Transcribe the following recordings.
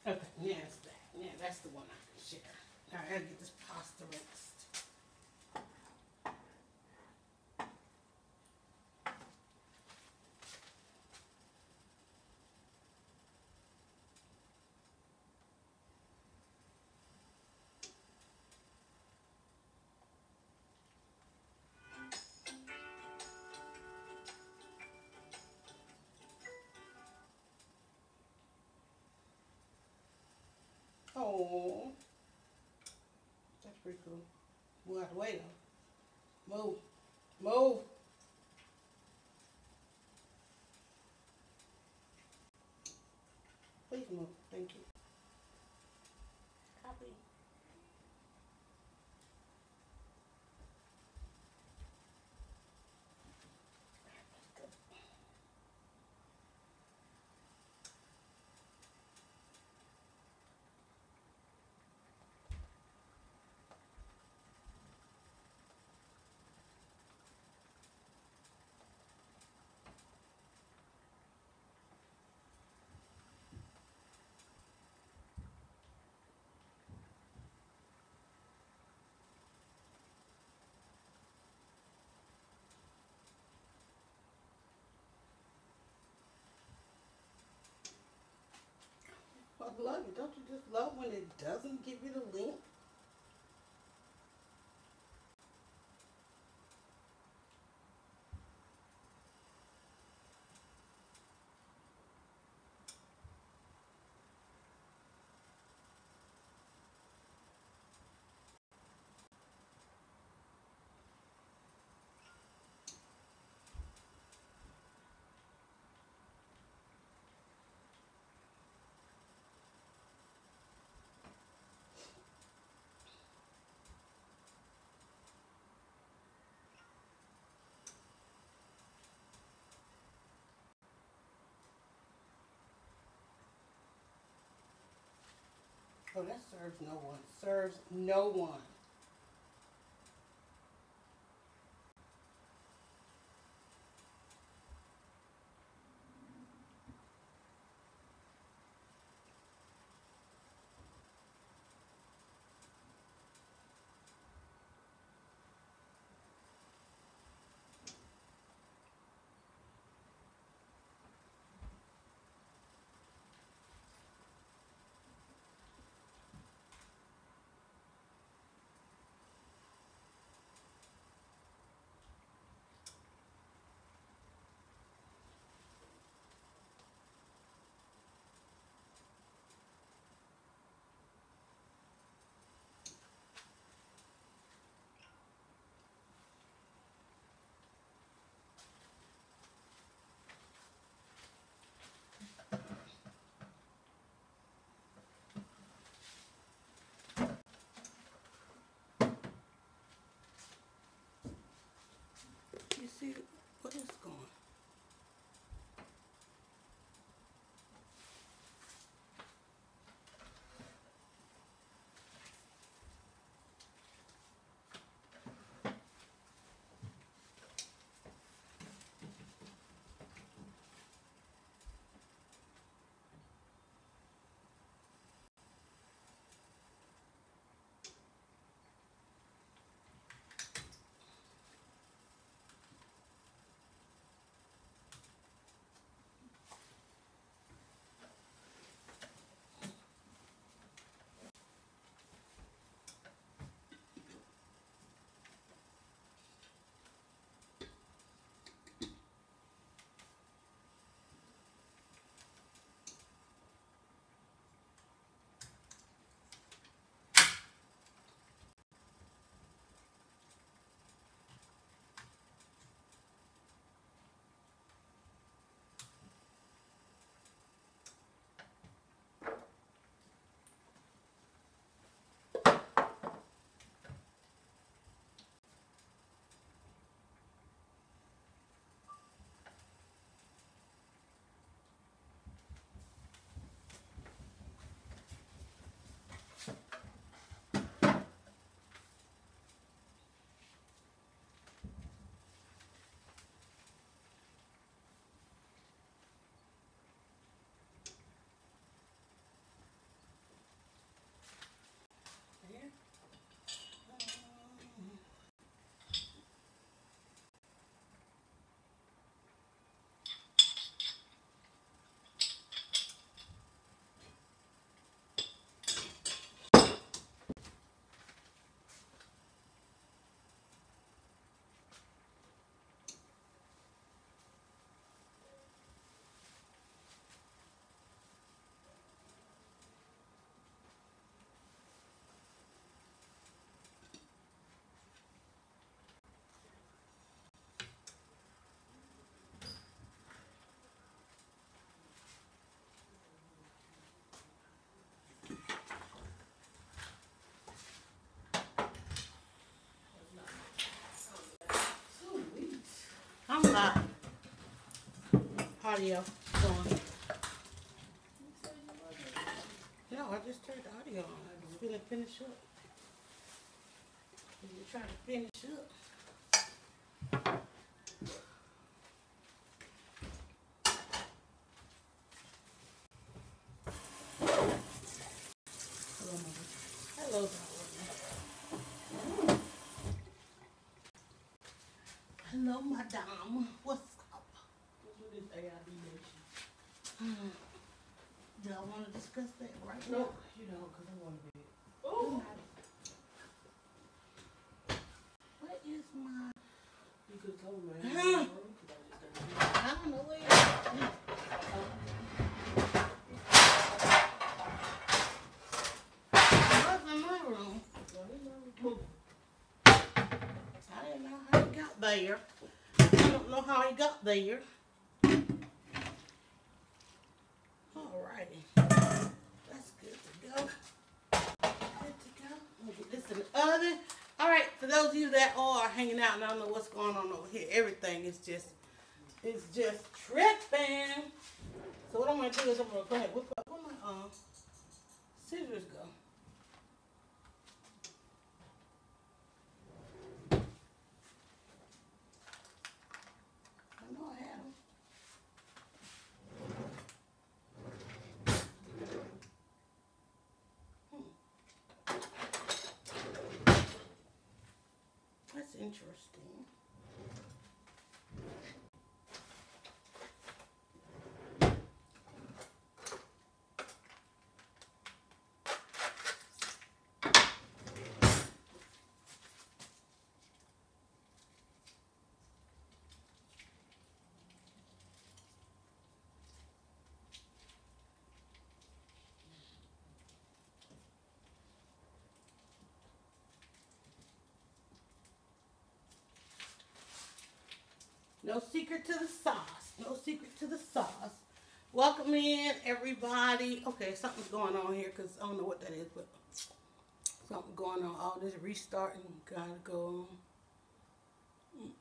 Okay, now it's back. Now that's the one I can share. Now I gotta get this pasta mixed. Oh, that's pretty cool. We'll have to wait though. Move. Move. Please move. Thank you. Copy. I love it. Don't you just love when it doesn't give you the link? Oh, that serves no one. Serves no one. audio going. No, I just turned the audio on. I was gonna finish up. You trying to finish up. Hello, mother. Hello, darling. Hello, madame. What's up? What's with this AID nation? Do y'all want to discuss that right now? No, you know, because I want to be. Oh. What is my... You could have told me. Huh? Because I just got I don't know where it is. What's in my room? I didn't know how he got there. I don't know how he got there. Alrighty. That's good to go. Good to go. We'll get this in the oven. Alright, for those of you that are hanging out and I don't know what's going on over here, everything is just tripping. So what I'm going to do is I'm going to go ahead and whip up. Where my scissors go? I know I had them. That's interesting. No secret to the sauce. No secret to the sauce. Welcome in, everybody. Okay, something's going on here because I don't know what that is, but something going on. All this restarting gotta go on.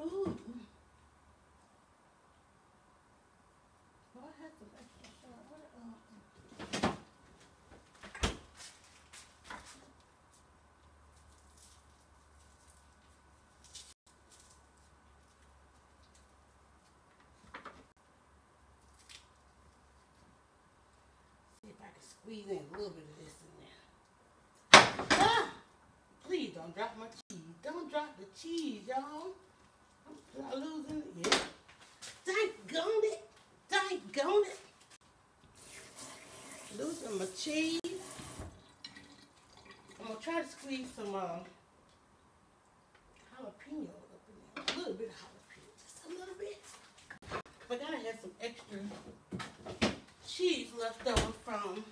Ooh. Well, I had some extra shot. See if I can squeeze in a little bit of this in there. Ah! Please don't drop my cheese. Don't drop the cheese, y'all. I'm losing it. Yeah. Daggone it. Daggone it. Losing my cheese. I'm going to try to squeeze some jalapeno up in there. A little bit of jalapeno. Just a little bit. Forgot I had some extra cheese left over from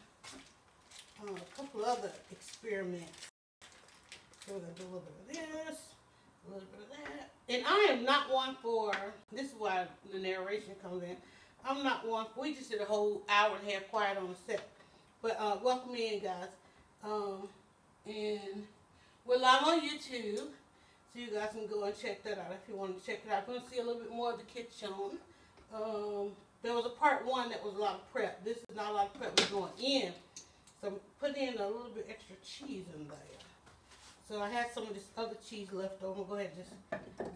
a couple other experiments. So we're going to do a little bit of this. A little bit of that. And I am not one for, this is why the narration comes in. I'm not one for, we just did a whole hour and a half quiet on the set. But welcome in, guys. And we're live on YouTube. So you guys can go and check that out if you want to check it out. If you want to see a little bit more of the kitchen. There was a part one that was a lot of prep. This is not a lot of prep. We're going in. So I'm putting in a little bit extra cheese in there. So I had some of this other cheese left over. We'll go ahead and just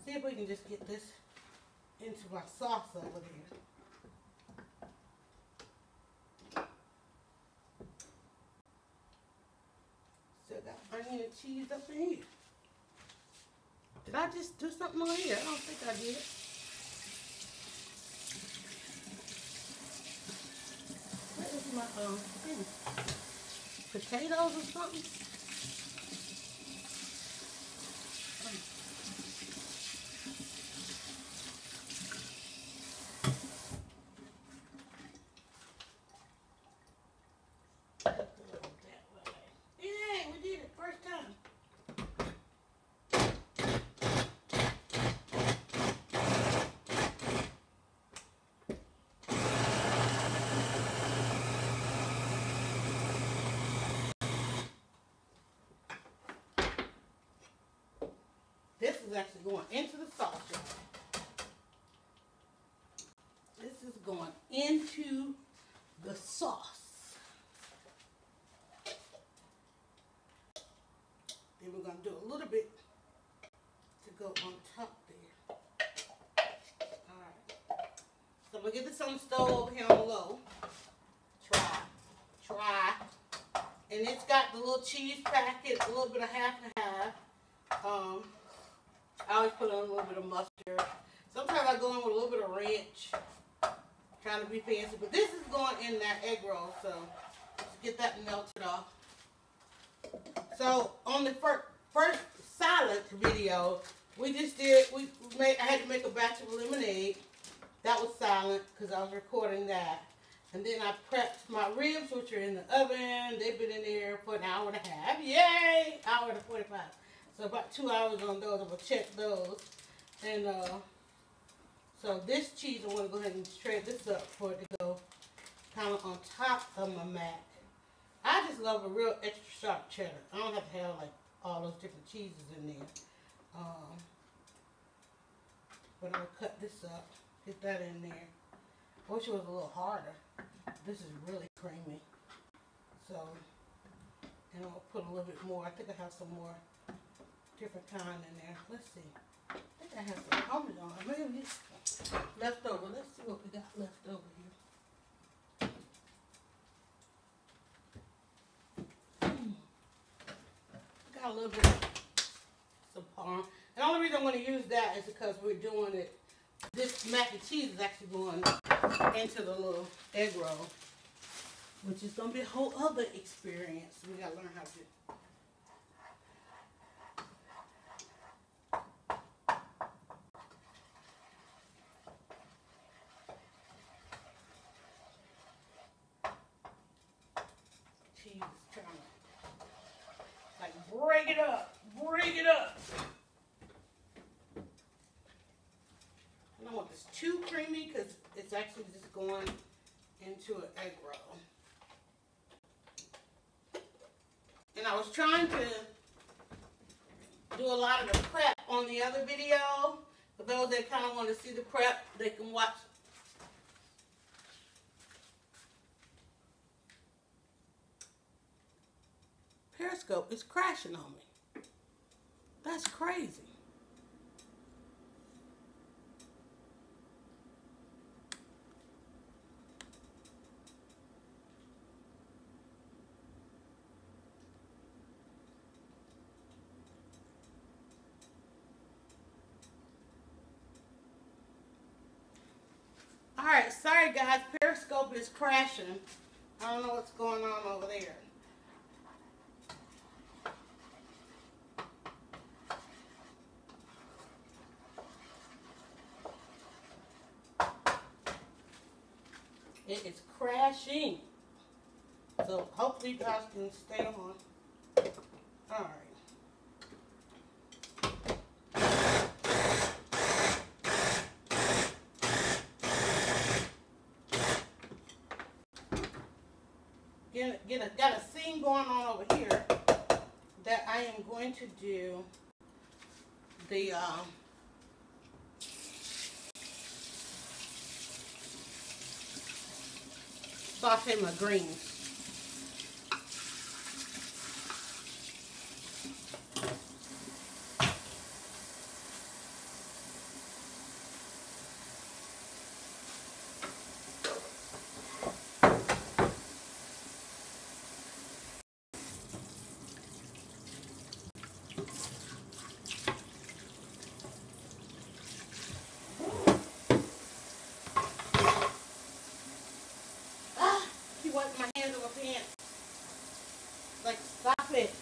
see if we can just get this into my sauce over there. got onion and cheese up in here. Did I just do something on here? I don't think I did. Where is my thing? Potatoes or something? Yeah, we did it first time. This is actually going into the sauce, y'all. This is going into the sauce. Then we're going to do a little bit to go on top there. Alright. So I'm going to get this on the stove over here on low. Try. And it's got the little cheese packet, a little bit of half and half. I always put on a little bit of mustard. Sometimes I go in with a little bit of ranch, trying to be fancy. But this is going in that egg roll, so let's get that melted off. So on the first salad video, we just did. I had to make a batch of lemonade. That was silent because I was recording that. And then I prepped my ribs, which are in the oven. They've been in there for an hour and a half. Yay! Hour and 45. So about 2 hours on those. I'm going to check those. And so this cheese, I want to go ahead and shred this up for it to go kind of on top of my mac. I just love a real extra sharp cheddar. I don't have to have like all those different cheeses in there. But I'm going to cut this up. Get that in there. I wish it was a little harder. This is really creamy. So, and I'll put a little bit more. I think I have some more different kind in there. Let's see. I think I have some Parmesan. Maybe it's left over. Let's see what we got left over here. Got a little bit of some Parm. And the only reason I'm going to use that is because we're doing it. This mac and cheese is actually going into the little egg roll, which is going to be a whole other experience. We got to learn how to do. Cheese is trying to, like, break it up. Break it up. I don't want this too creamy because it's actually just going into an egg roll. And I was trying to do a lot of the prep on the other video. For those that kind of want to see the prep, they can watch. Periscope is crashing on me. That's crazy. Alright, sorry guys, Periscope is crashing. I don't know what's going on over there. It is crashing. So hopefully you guys can stay on. Alright. Got a scene going on over here that I am going to do the saute my greens. pants. Like, stop it.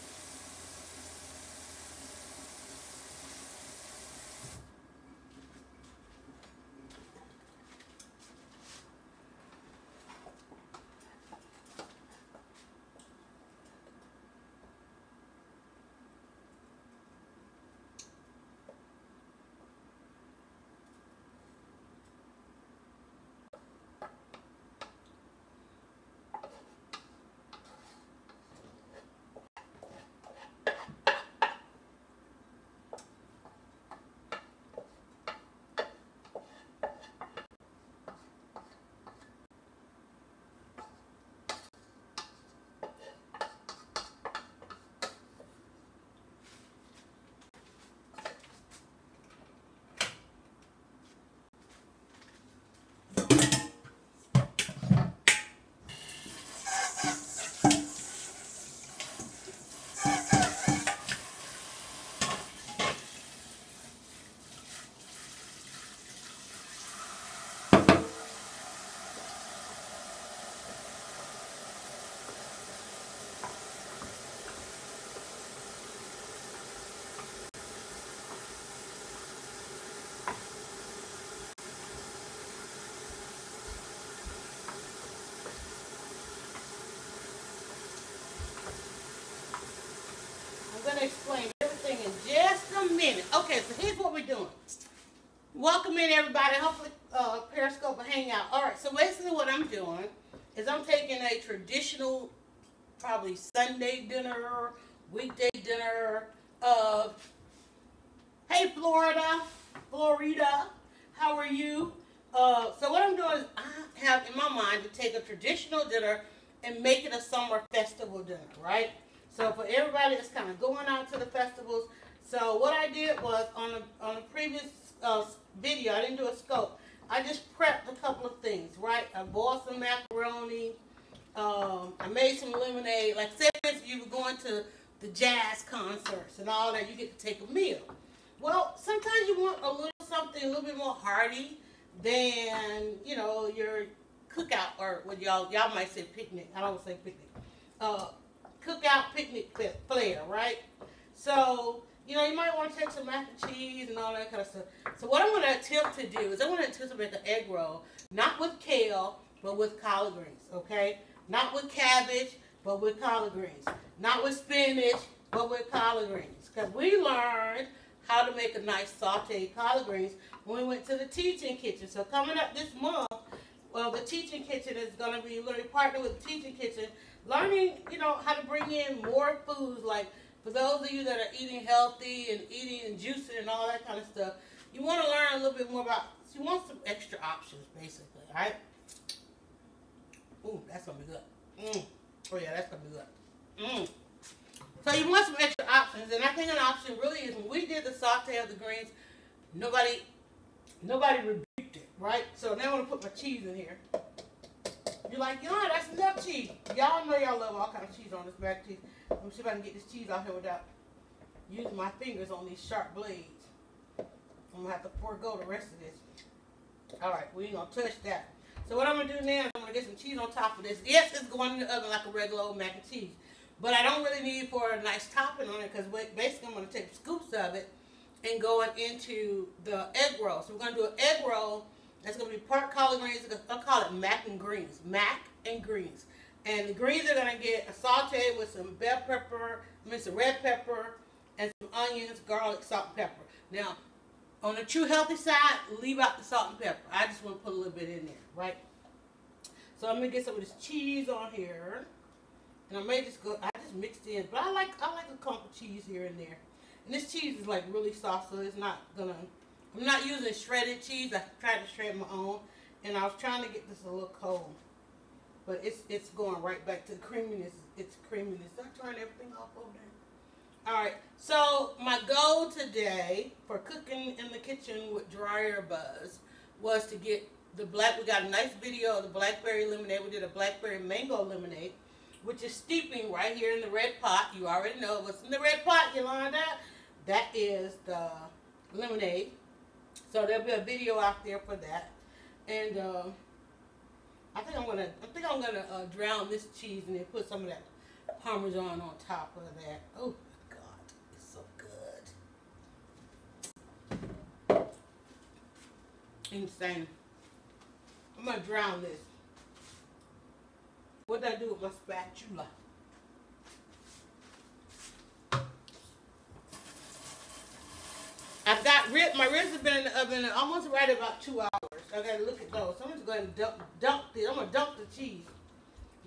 I'm going to explain everything in just a minute. Okay, so here's what we're doing. Welcome in, everybody. Hopefully, Periscope will hang out. All right, so basically what I'm doing is I'm taking a traditional, probably Sunday dinner, weekday dinner of, hey, Florida, how are you? So what I'm doing is I have in my mind to take a traditional dinner and make it a summer festival dinner, right? So for everybody that's kind of going out to the festivals, so what I did was on a previous video, I didn't do a scope. I just prepped a couple of things, right? I boiled some macaroni. I made some lemonade. Like, say for instance, you were going to the jazz concerts and all that, you get to take a meal. Well, sometimes you want a little something a little bit more hearty than, you know, your cookout, or what y'all might say picnic. I don't say picnic. Cookout picnic flair, right? So, you know, you might want to take some mac and cheese and all that kind of stuff. So what I'm going to attempt to do is I'm going to attempt to make an egg roll, not with kale, but with collard greens, okay? Not with cabbage, but with collard greens. Not with spinach, but with collard greens. Because we learned how to make a nice sauteed collard greens when we went to the teaching kitchen. So coming up this month, well, the teaching kitchen is going to be, we're going to be partnering with the teaching kitchen, learning, you know, how to bring in more foods. Like, for those of you that are eating healthy and eating and juicing and all that kind of stuff, you want to learn a little bit more about, you want some extra options, basically, all right? Ooh, that's going to be good. Oh, yeah, that's going to be good. So you want some extra options, and I think an option really is when we did the saute of the greens, nobody rebuked it, right? So now I'm going to put my cheese in here. You're like, you know, that's enough cheese. Y'all know y'all love all kinds of cheese on this mac and cheese. Let me see if I can get this cheese out here without using my fingers on these sharp blades. I'm going to have to forego the rest of this. All right, we ain't going to touch that. So what I'm going to do now is I'm going to get some cheese on top of this. Yes, it's going in the oven like a regular old mac and cheese. But I don't really need for a nice topping on it, because basically I'm going to take scoops of it and going into the egg roll. So we're going to do an egg roll that's going to be part collard greens. I'll call it mac and greens. Mac and greens. And the greens are going to get a saute with some bell pepper, some red pepper, and some onions, garlic, salt, and pepper. Now, on the true healthy side, leave out the salt and pepper. I just want to put a little bit in there, right? So I'm going to get some of this cheese on here. And I may just go, I just mixed in, but I like a clump of cheese here and there. And this cheese is like really soft, so it's not gonna, I'm not using shredded cheese. I tried to shred my own, and I was trying to get this a little cold. But it's going right back to the creaminess. It's creaminess. I turned everything off over there. All right, so my goal today for cooking in the kitchen with Dryer Buzz was to get we got a nice video of the blackberry lemonade. We did a blackberry mango lemonade, which is steeping right here in the red pot. You already know what's in the red pot, Yolanda. That is the lemonade. So there'll be a video out there for that. And I think I'm gonna drown this cheese and then put some of that Parmesan on top of that. Oh my God, it's so good. Insane. I'm gonna drown this. What did I do with my spatula? I've got my ribs have been in the oven almost right about 2 hours. I gotta look at those. So I'm just going to dunk this. I'm gonna dunk the cheese.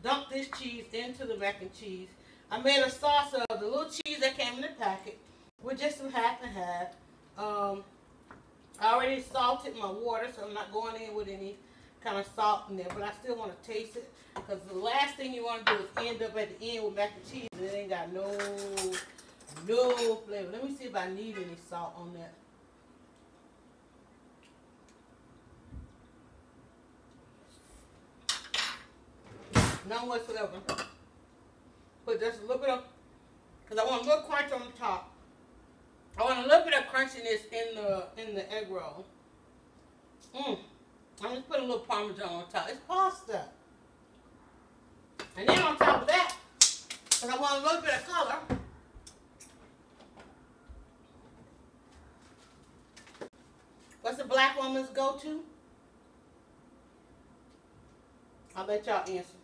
Dunk this cheese into the mac and cheese. I made a sauce of the little cheese that came in the packet with just some half and half. I already salted my water, so I'm not going in with any kind of salt in there, but I still want to taste it, because the last thing you want to do is end up at the end with mac and cheese and it ain't got no flavor. Let me see if I need any salt on that. None whatsoever. Put just a little bit of, because I want a little crunch on the top. I want a little bit of crunchiness in the egg roll. I'm just putting a little Parmesan on top. It's pasta. And then on top of that, because I want a little bit of color, what's a black woman's go-to? I'll let y'all answer.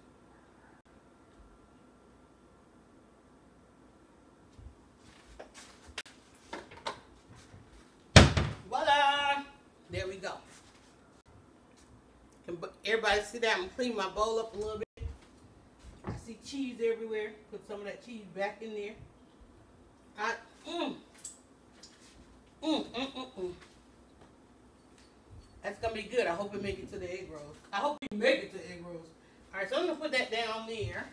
Voila! There we go. Can everybody sit down and clean my bowl up a little bit? I see cheese everywhere. Put some of that cheese back in there. That's gonna be good. I hope it make it to the egg rolls. I hope you make it to egg rolls. All right, so I'm gonna put that down there.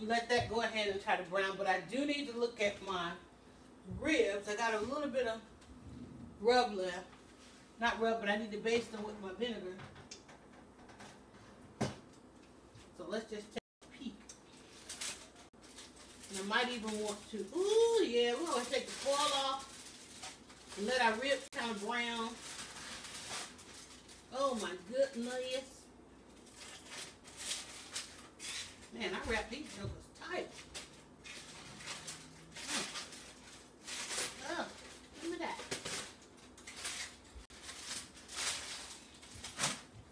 Let that go ahead and try to brown. But I do need to look at my ribs. I got a little bit of rub left. Not rub, but I need to baste them with my vinegar. So let's just take a peek. And I might even want to, ooh, yeah, we're going to take the foil off and let our ribs kind of brown. Oh my goodness. Man, I wrapped these jokers tight. Oh, look at that.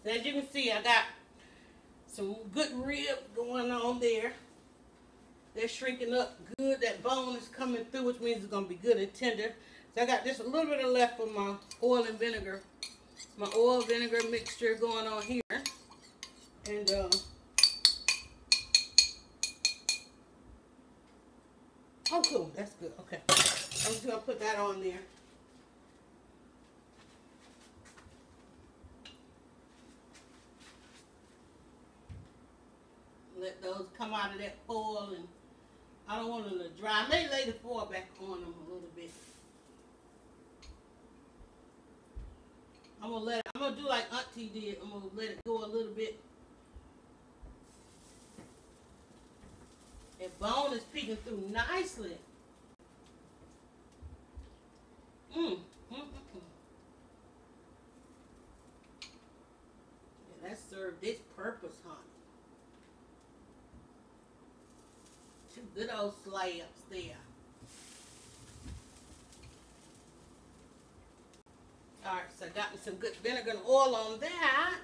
So as you can see, I got some good rib going on there. They're shrinking up good. That bone is coming through, which means it's going to be good and tender. So I got just a little bit of left of my oil and vinegar. My oil vinegar mixture going on here. And oh cool, that's good. Okay. I'm just going to put that on there. Let those come out of that foil, and I don't want them to dry. I may lay the foil back on them a little bit. I'm gonna do like Auntie did. I'm gonna let it go a little bit. That bone is peeking through nicely. Yeah, that served its purpose, honey. Two good old slabs there. Alright, so I got me some good vinegar and oil on that.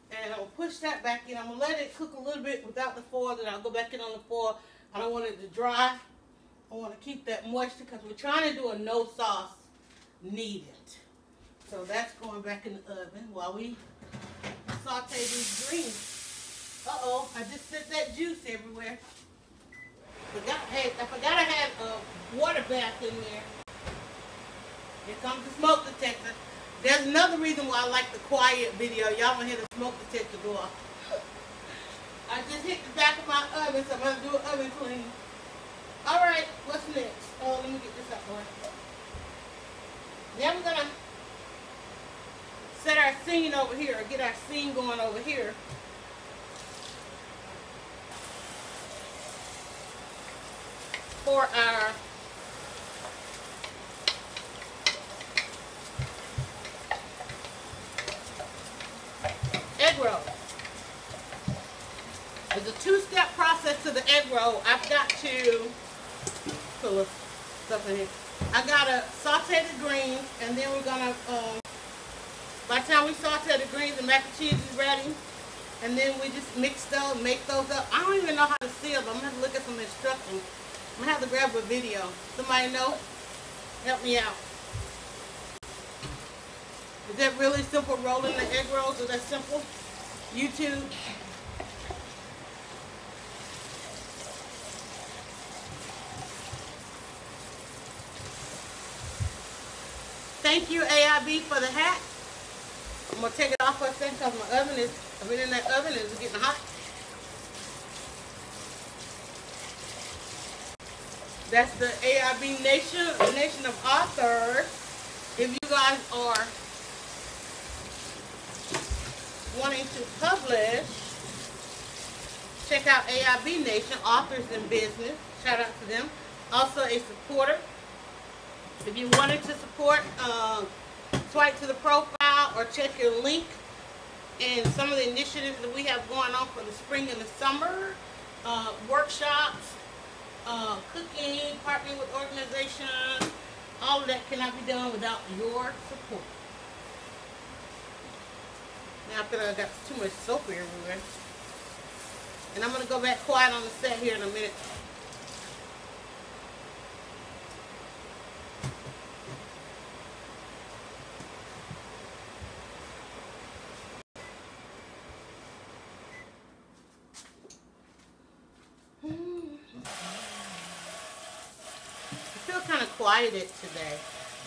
And I'm going to push that back in. I'm going to let it cook a little bit without the foil. Then I'll go back in on the foil. I don't want it to dry. I want to keep that moisture because we're trying to do a no sauce needed. So that's going back in the oven while we saute these greens. Uh-oh, I just sent that juice everywhere. I forgot I had a water bath in there. Here comes the smoke detector. There's another reason why I like the quiet video. Y'all want to hear the smoke detector go off. I just hit the back of my oven, so I'm going to do an oven clean. Alright, what's next? Oh, let me get this out of the way. Now we're going to set our scene over here, or get our scene going over here. For our a two-step process to the egg roll. I've got to put a little stuff in here. I gotta saute the greens, and then we're gonna, by the time we saute the greens, the mac and cheese is ready. And then we just mix those, make those up. I don't even know how to seal them. I'm gonna have to look at some instructions. I'm gonna have to grab a video. Somebody know? Help me out. Is that really simple, rolling the egg rolls? Is that simple? YouTube? Thank you, AIB, for the hat. I'm going to take it off for a second because my oven is, I've been in that oven and it's getting hot. That's the AIB Nation, the Nation of Authors. If you guys are wanting to publish, check out AIB Nation, Authors in Business. Shout out to them. Also a supporter. If you wanted to support, swipe to the profile or check your link and some of the initiatives that we have going on for the spring and the summer. Workshops, cooking, partnering with organizations. All of that cannot be done without your support. Now I feel like I got too much soap everywhere. And I'm going to go back quiet on the set here in a minute. I feel kind of quieted today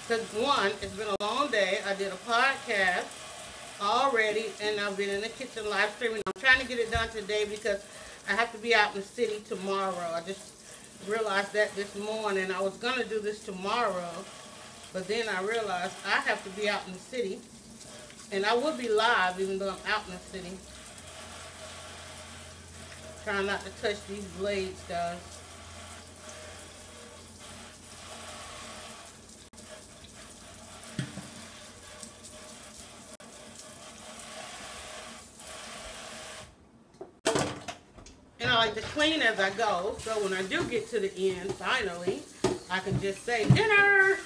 because one, it's been a long day. I did a podcast already and I've been in the kitchen live streaming. I'm trying to get it done today because I have to be out in the city tomorrow. I just realized that this morning. I was going to do this tomorrow, but then I realized I have to be out in the city and I will be live even though I'm out in the city. Trying not to touch these blades, guys. And I like to clean as I go, so when I do get to the end, finally, I can just say, dinner!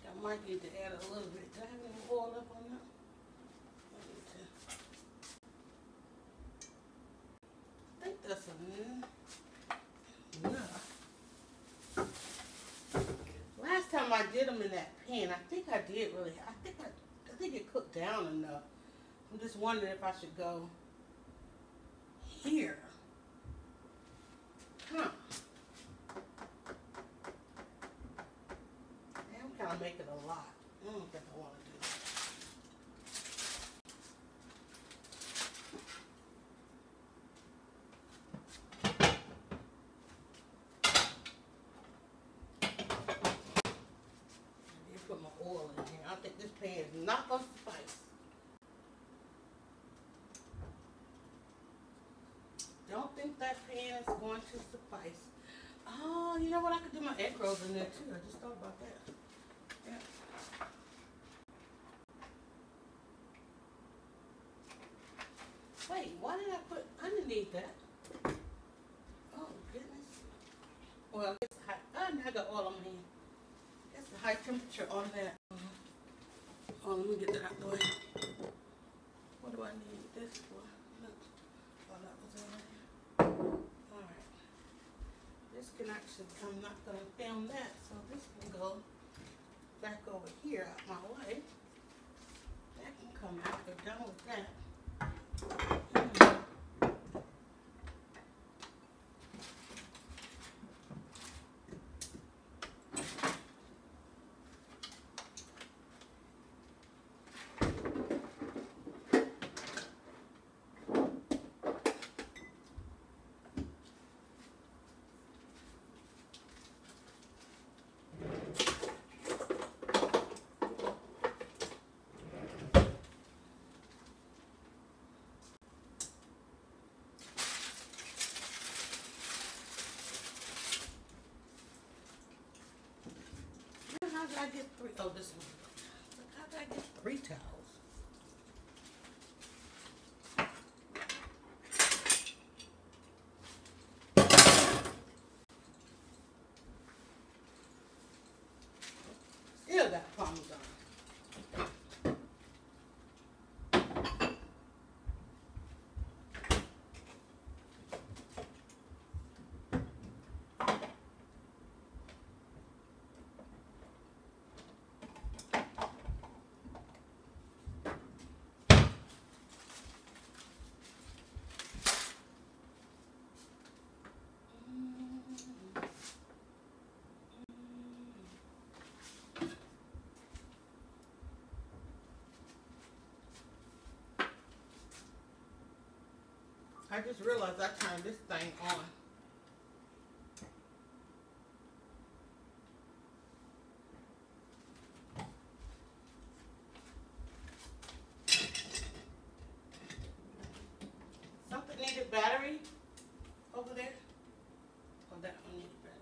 I might need to add a little bit. Do I have any oil up on that? I think that's enough. Last time I did them in that pan, I think I did really. I think it cooked down enough. I'm just wondering if I should go here. Huh. I'm kind of making a lot. I don't think I want to do that. I did put my oil in here. I think this pan is not going to suffice. Don't think that pan is going to suffice. Oh, you know what? I could do my egg rolls in there too. I just thought about that. Yeah. Wait, why did I put underneath that? Oh, goodness. Well, it's high. I got oil on my hand. That's the high temperature on that. Oh, let me get that out of the way. What do I need this for? Look. Oh, that was over there. Alright. This can actually, I'm not going to film that, so this can go back over here. here out my way. That can come out. We're done with that. How did I get three? Oh, this one. How did I get 3 towels? Still got Parmesan. I just realized I turned this thing on. Something needed battery over there? Oh, that one needed battery.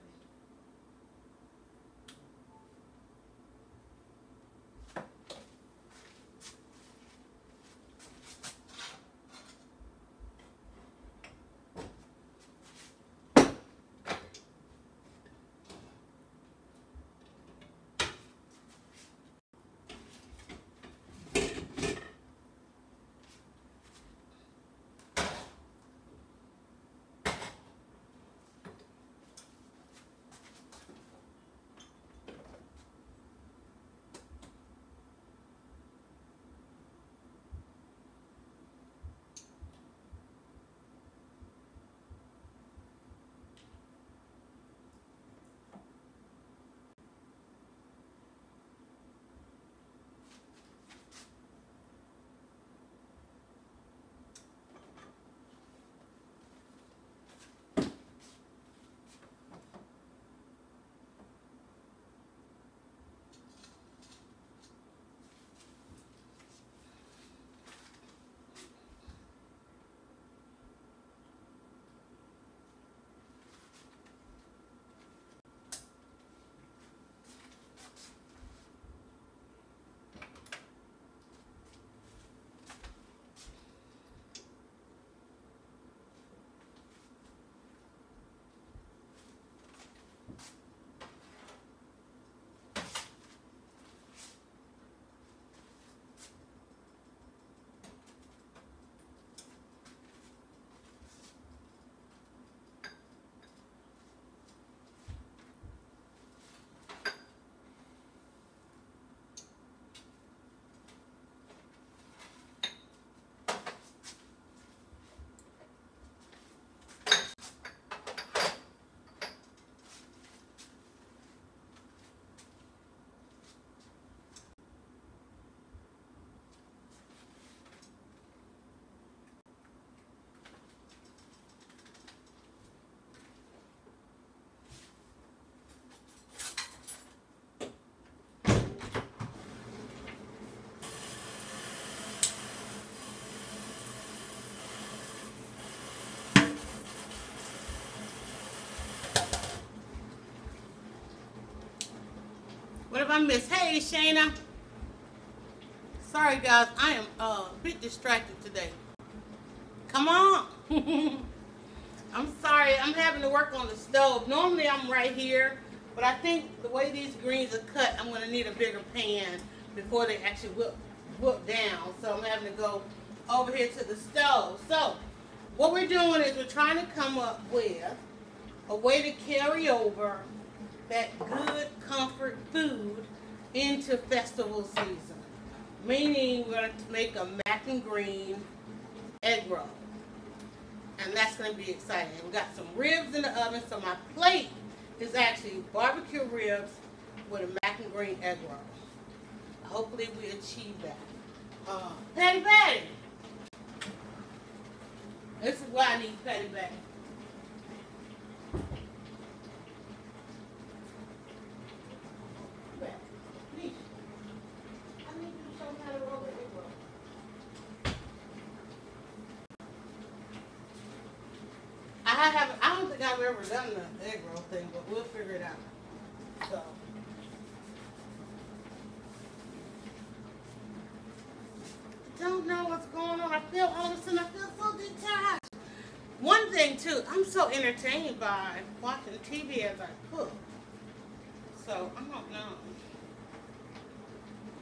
What have I missed? Hey, Shayna. Sorry, guys. I am a bit distracted today. Come on. I'm sorry. I'm having to work on the stove. Normally, I'm right here. But I think the way these greens are cut, I'm going to need a bigger pan before they actually whip down. So I'm having to go over here to the stove. So what we're doing is we're trying to come up with a way to carry over that good comfort food into festival season. Meaning we're going to make a mac and green egg roll. And that's going to be exciting. We got some ribs in the oven, so my plate is actually barbecue ribs with a mac and green egg roll. Hopefully we achieve that. Patty Patty! This is why I need Patty Patty. I don't think I've ever done the egg roll thing, but we'll figure it out. So. I don't know what's going on. I feel all of a sudden I feel so detached. One thing too, I'm so entertained by watching TV as I cook. So I don't know.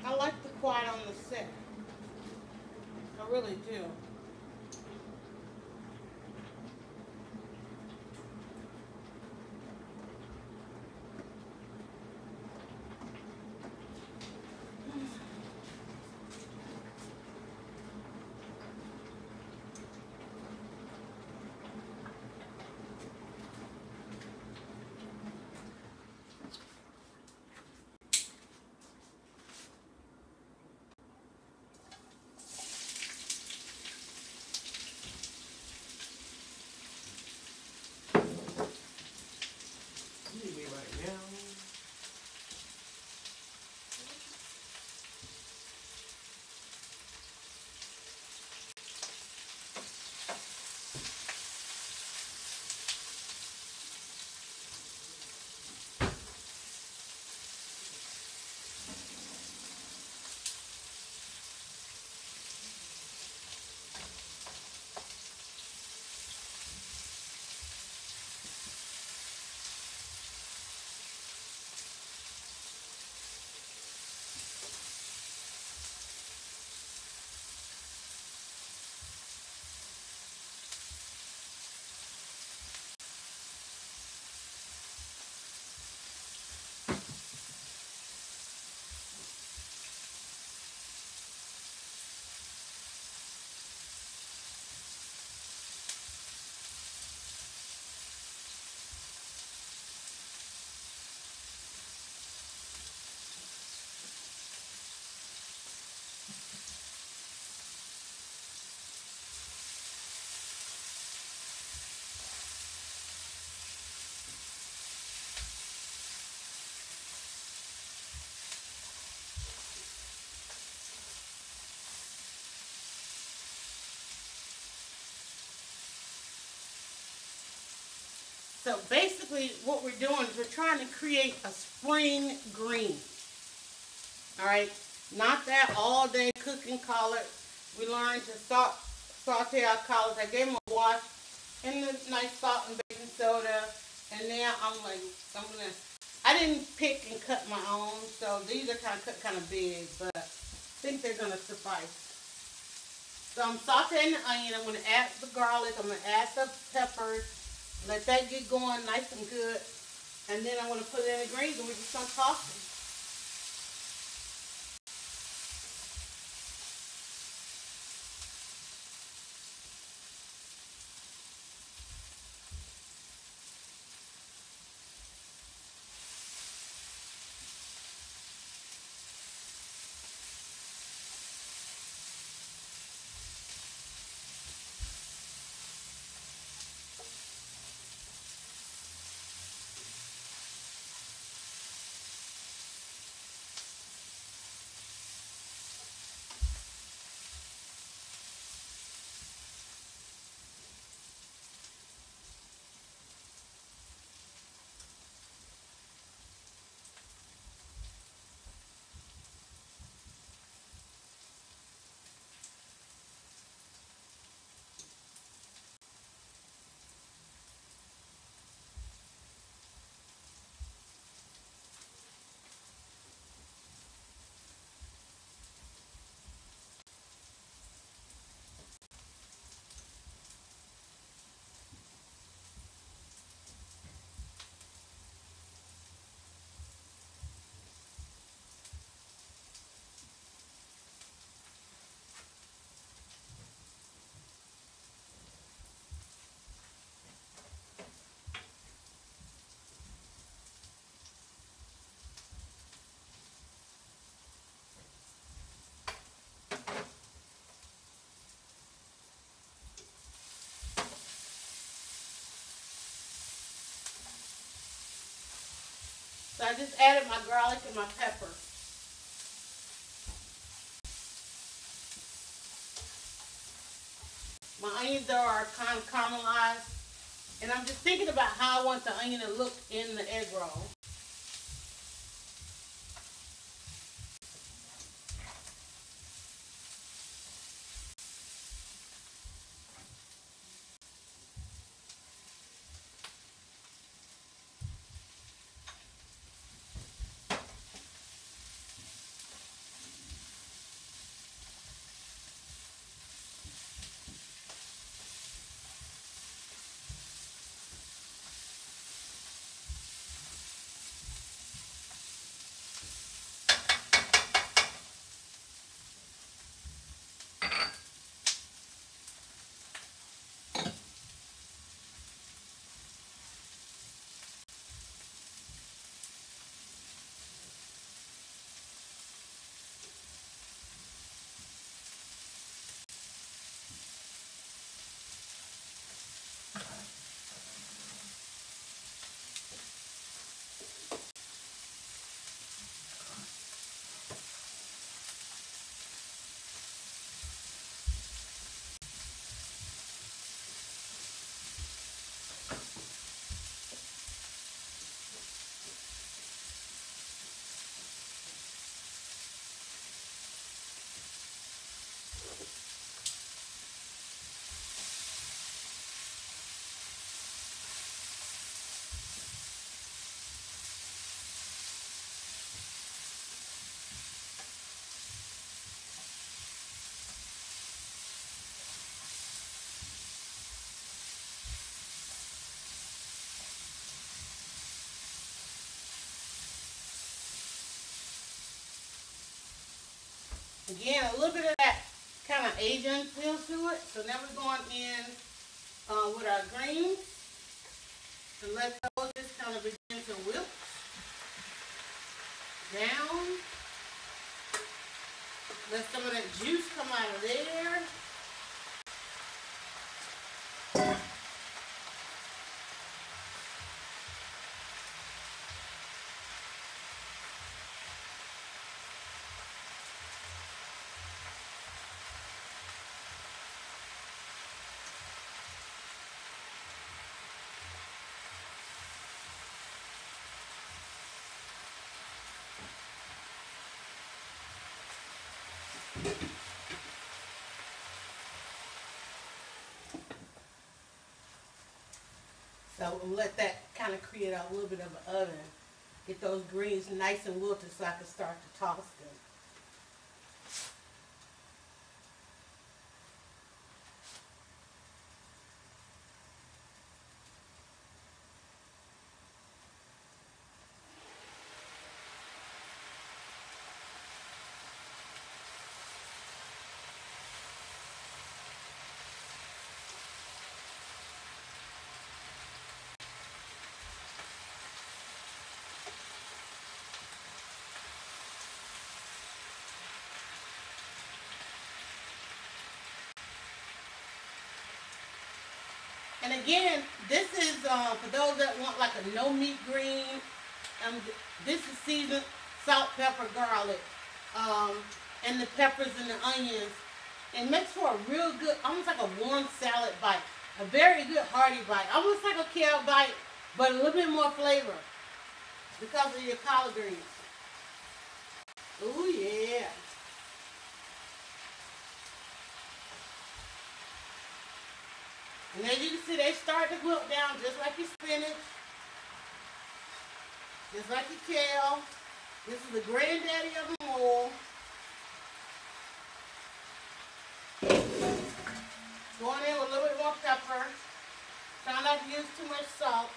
I like the quiet on the set. I really do. So basically what we're doing is we're trying to create a spring green. All right, not that all day cooking collards. We learned to saute our collards. I gave them a wash in the nice salt and baking soda. And now I didn't pick and cut my own. So these are cut kind of big, but I think they're going to suffice. So I'm sauteing the onion. I'm going to add the garlic. I'm going to add the peppers. Let that get going nice and good. And then I'm going to put it in the greens and we're just going to toss them. So I just added my garlic and my pepper. My onions are kind of caramelized. And I'm just thinking about how I want the onion to look in the egg roll. Again, a little bit of that kind of Asian feel to it. So now we're going in with our greens and let those just kind of begin to wilt down. Let some of that juice come out of there. So we'll let that kind of create a little bit of an oven. Get those greens nice and wilted so I can start to toss them. And again, this is for those that want like a no meat green. This is seasoned salt, pepper, garlic, and the peppers and the onions. It makes for a real good, almost like a warm salad bite. A very good hearty bite. Almost like a kale bite, but a little bit more flavor because of your collard greens. Oh yeah. And as you can see, they start to wilt down just like your spinach, just like your kale. This is the granddaddy of them all. Going in with a little bit more pepper. Try not to use too much salt.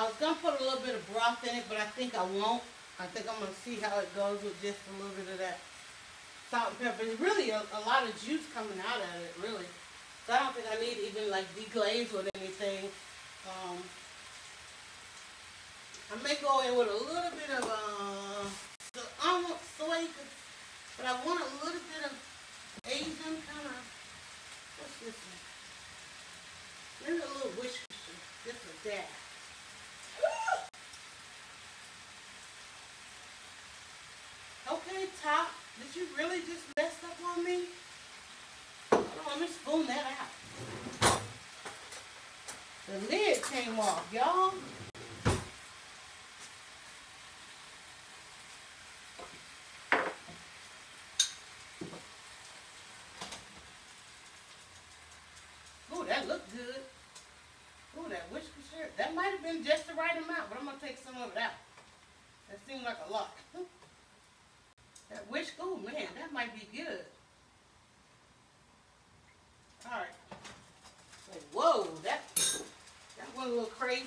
was gonna put a little bit of broth in it, but I think I won't. I think I'm gonna see how it goes with just a little bit of that salt and pepper. There's really a lot of juice coming out of it, really. So I don't think I need to even like deglaze with anything. I may go in with a little bit of almost soy, but I want a little bit of Asian kind of. What's this one? Maybe a little Worcestershire, just a dash. Okay, Top, did you really just mess up on me? Hold on, let me spoon that out. The lid came off, y'all. Ooh, that looked good. Ooh, that Worcestershire. That might have been just the right amount, but I'm going to take some of it out. That seemed like a lot. That ooh, man, that might be good. All right. So, whoa, that went a little crazy.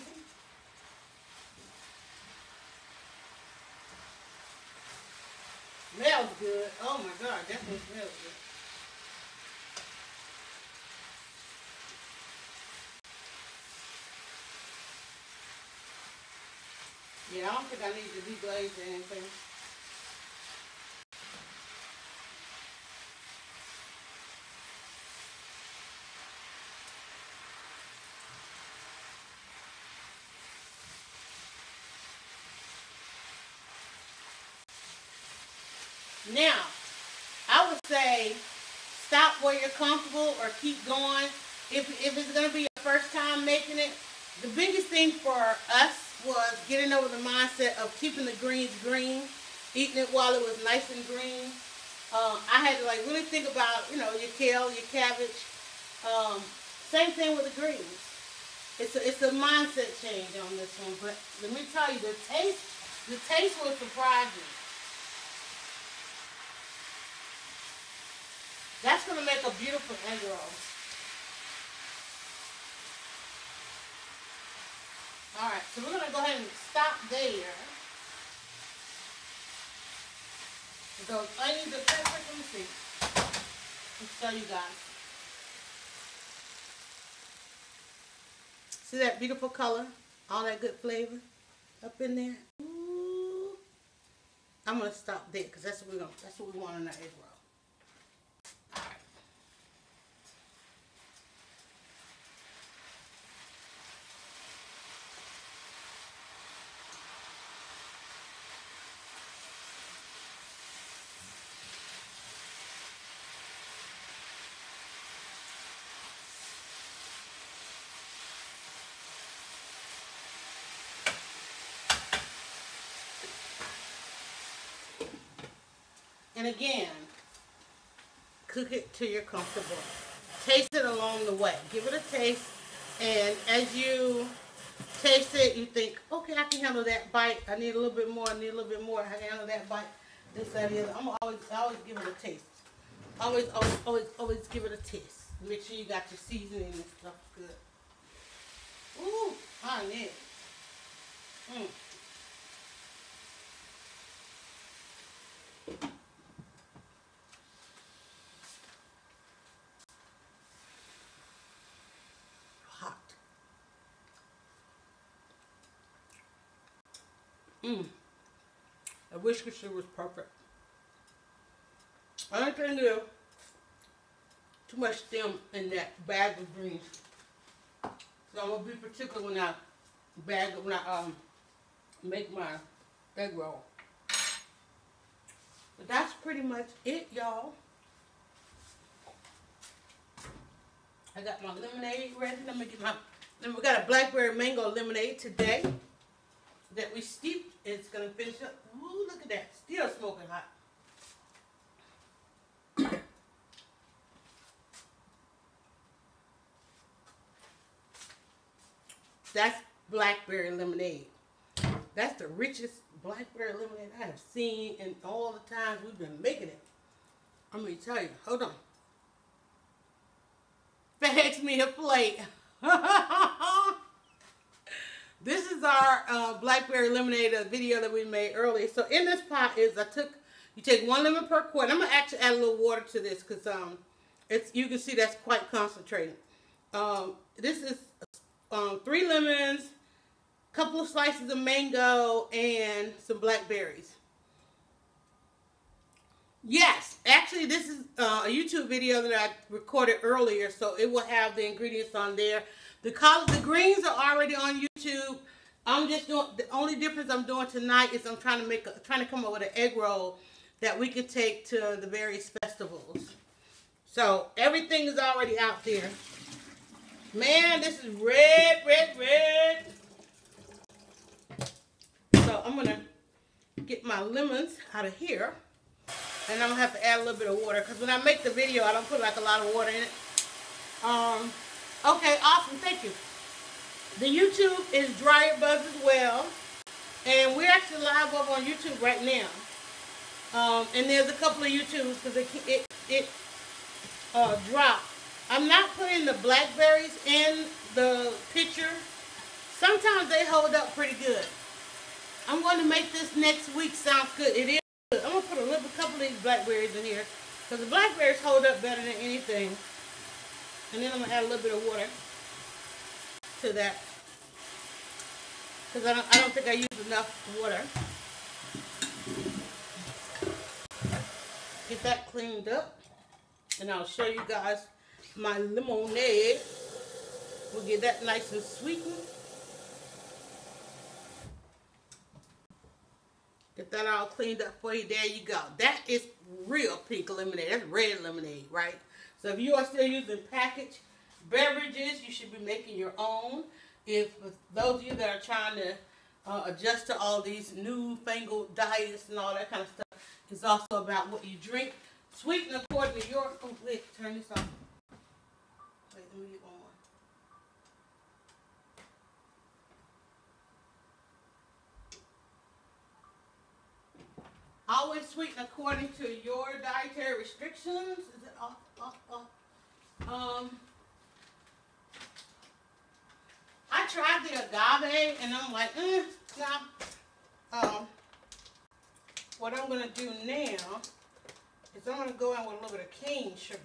Smells good. Oh my God, definitely smells good. Yeah, I don't think I need to deglaze or anything. Now, I would say stop where you're comfortable or keep going. If it's going to be your first time making it, the biggest thing for us was getting over the mindset of keeping the greens green, eating it while it was nice and green. I had to like really think about, your kale, your cabbage. Same thing with the greens. It's a mindset change on this one, but let me tell you, the taste will surprise you. That's going to make a beautiful egg roll. Alright, so we're going to go ahead and stop there. Those onions and peppers, let me see. Let's show you guys. See that beautiful color? All that good flavor up in there? Ooh. I'm going to stop there because that's what we want in our egg roll. And again, cook it till you're comfortable. Taste it along the way. Give it a taste. And as you taste it, you think, okay, I can handle that bite. I need a little bit more. I need a little bit more. I can handle that bite. This, that, the other. I always give it a taste. Always give it a taste. Make sure you got your seasoning and stuff good. Ooh, honey. The Worcestershire was perfect. I don't think there's too much stem in that bag of greens. So I'm gonna be particular when I make my egg roll. But that's pretty much it, y'all. I got my lemonade ready. Then we got a blackberry mango lemonade today that we steeped. It's gonna finish up. Ooh, look at that. Still smoking hot. That's blackberry lemonade. That's the richest blackberry lemonade I have seen in all the times we've been making it. I'm gonna tell you. Hold on. Fetch me a plate. This is is our blackberry lemonade video that we made earlier. So in this pot is you take 1 lemon per quart. I'm gonna actually add a little water to this because you can see that's quite concentrated. This is 3 lemons, a couple of slices of mango, and some blackberries. Yes, actually this is a YouTube video that I recorded earlier, so it will have the ingredients on there. The greens are already on YouTube. I'm just doing, the only difference I'm doing tonight is I'm trying to come up with an egg roll that we could take to the various festivals. So everything is already out there. Man, this is red, red, red. So I'm gonna get my lemons out of here. And I'm gonna have to add a little bit of water because when I make the video, I don't put like a lot of water in it. Okay, awesome, thank you. The YouTube is Dryer Buzz as well, and we're actually live up on YouTube right now. And there's a couple of YouTubes because it dropped. I'm not putting the blackberries in the picture. Sometimes they hold up pretty good. I'm going to make this next week sound good. It is. I'm going to put a couple of these blackberries in here because the blackberries hold up better than anything. And then I'm going to add a little bit of water to that because I don't think I used enough water. Get that cleaned up and I'll show you guys my lemonade. We'll get that nice and sweetened. Get that all cleaned up for you. There you go. That is real pink lemonade. That's red lemonade, right? So if you are still using packaged beverages, you should be making your own. If those of you that are trying to adjust to all these newfangled diets and all that kind of stuff, it's also about what you drink. Sweeten according to your... Oh, wait, turn this off. Wait, let me get one more. Always sweeten according to your dietary restrictions. Is it off? I tried the agave and I'm like, nah. What I'm gonna do now is I'm gonna go in with a little bit of cane sugar.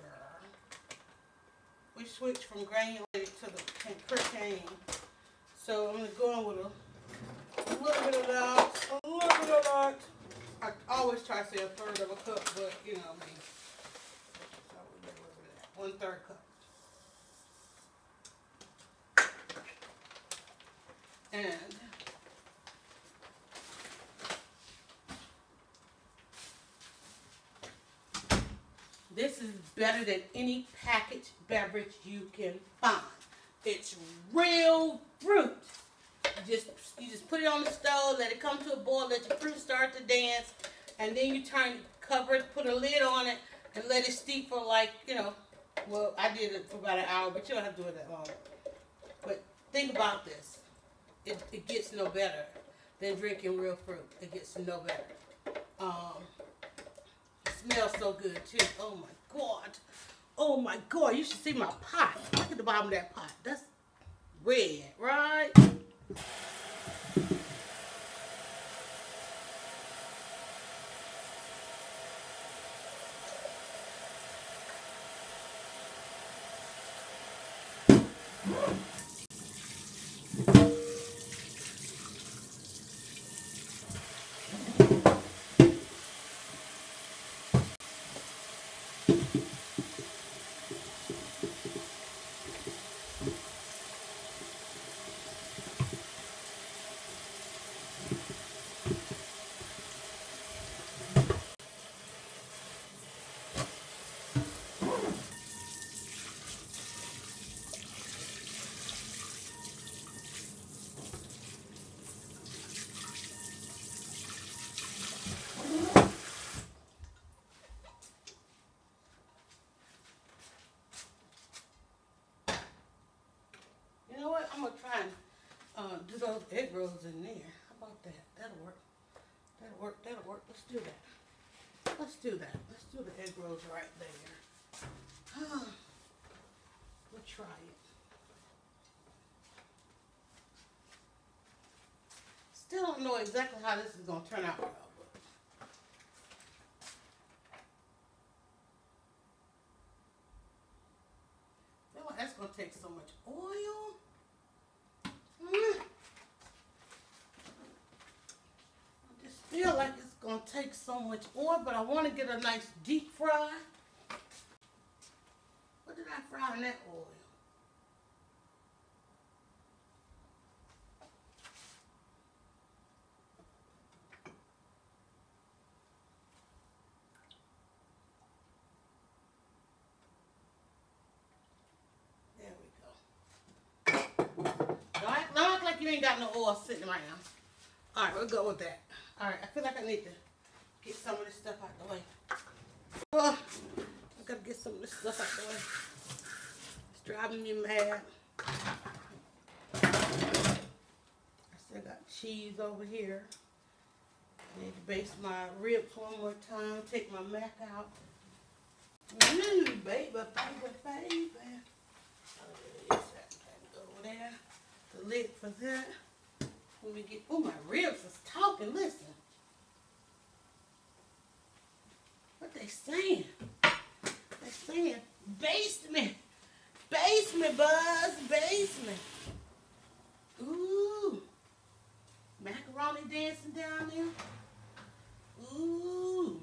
We switched from granulated to the cane. So I'm gonna go in with a little bit of that, I always try to say a third of a cup, but you know me. So we'll get a little bit of that. 1/3 cup. And this is better than any packaged beverage you can find. It's real fruit. You just put it on the stove, let it come to a boil, let your fruit start to dance, and then you cover it, put a lid on it, and let it steep for like, well, I did it for about an hour, but you don't have to do it that long. But think about this. It gets no better than drinking real fruit. It gets no better. It smells so good too. Oh my God. Oh my God. You should see my pot. Look at the bottom of that pot. That's red, right? I'm going to try and do those egg rolls in there. How about that? That'll work. That'll work. That'll work. Let's do that. Let's do that. Let's do the egg rolls right there. We'll try it. don't know exactly how this is going to turn out, y'all. I feel like that's going to take so much oil. I just feel like it's going to take so much oil, but I want to get a nice deep fry. What did I fry in that oil? Don't act like you ain't got no oil sitting around. Alright, we'll go with that. Alright, I feel like I need to get some of this stuff out the way. Oh, I gotta get some of this stuff out the way. It's driving me mad. I still got cheese over here. I need to baste my ribs one more time. Take my mac out. Baby, baby, baby. Go over there. The lid for that. When we get, oh, my ribs is talking. Listen. What they saying? They saying, baste me. Baste me, Buzz. Baste me. Ooh. Macaroni dancing down there. Ooh.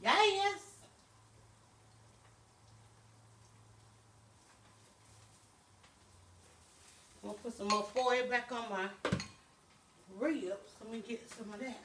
Yes. I'm gonna put some more foil back on my ribs. Let me get some of that.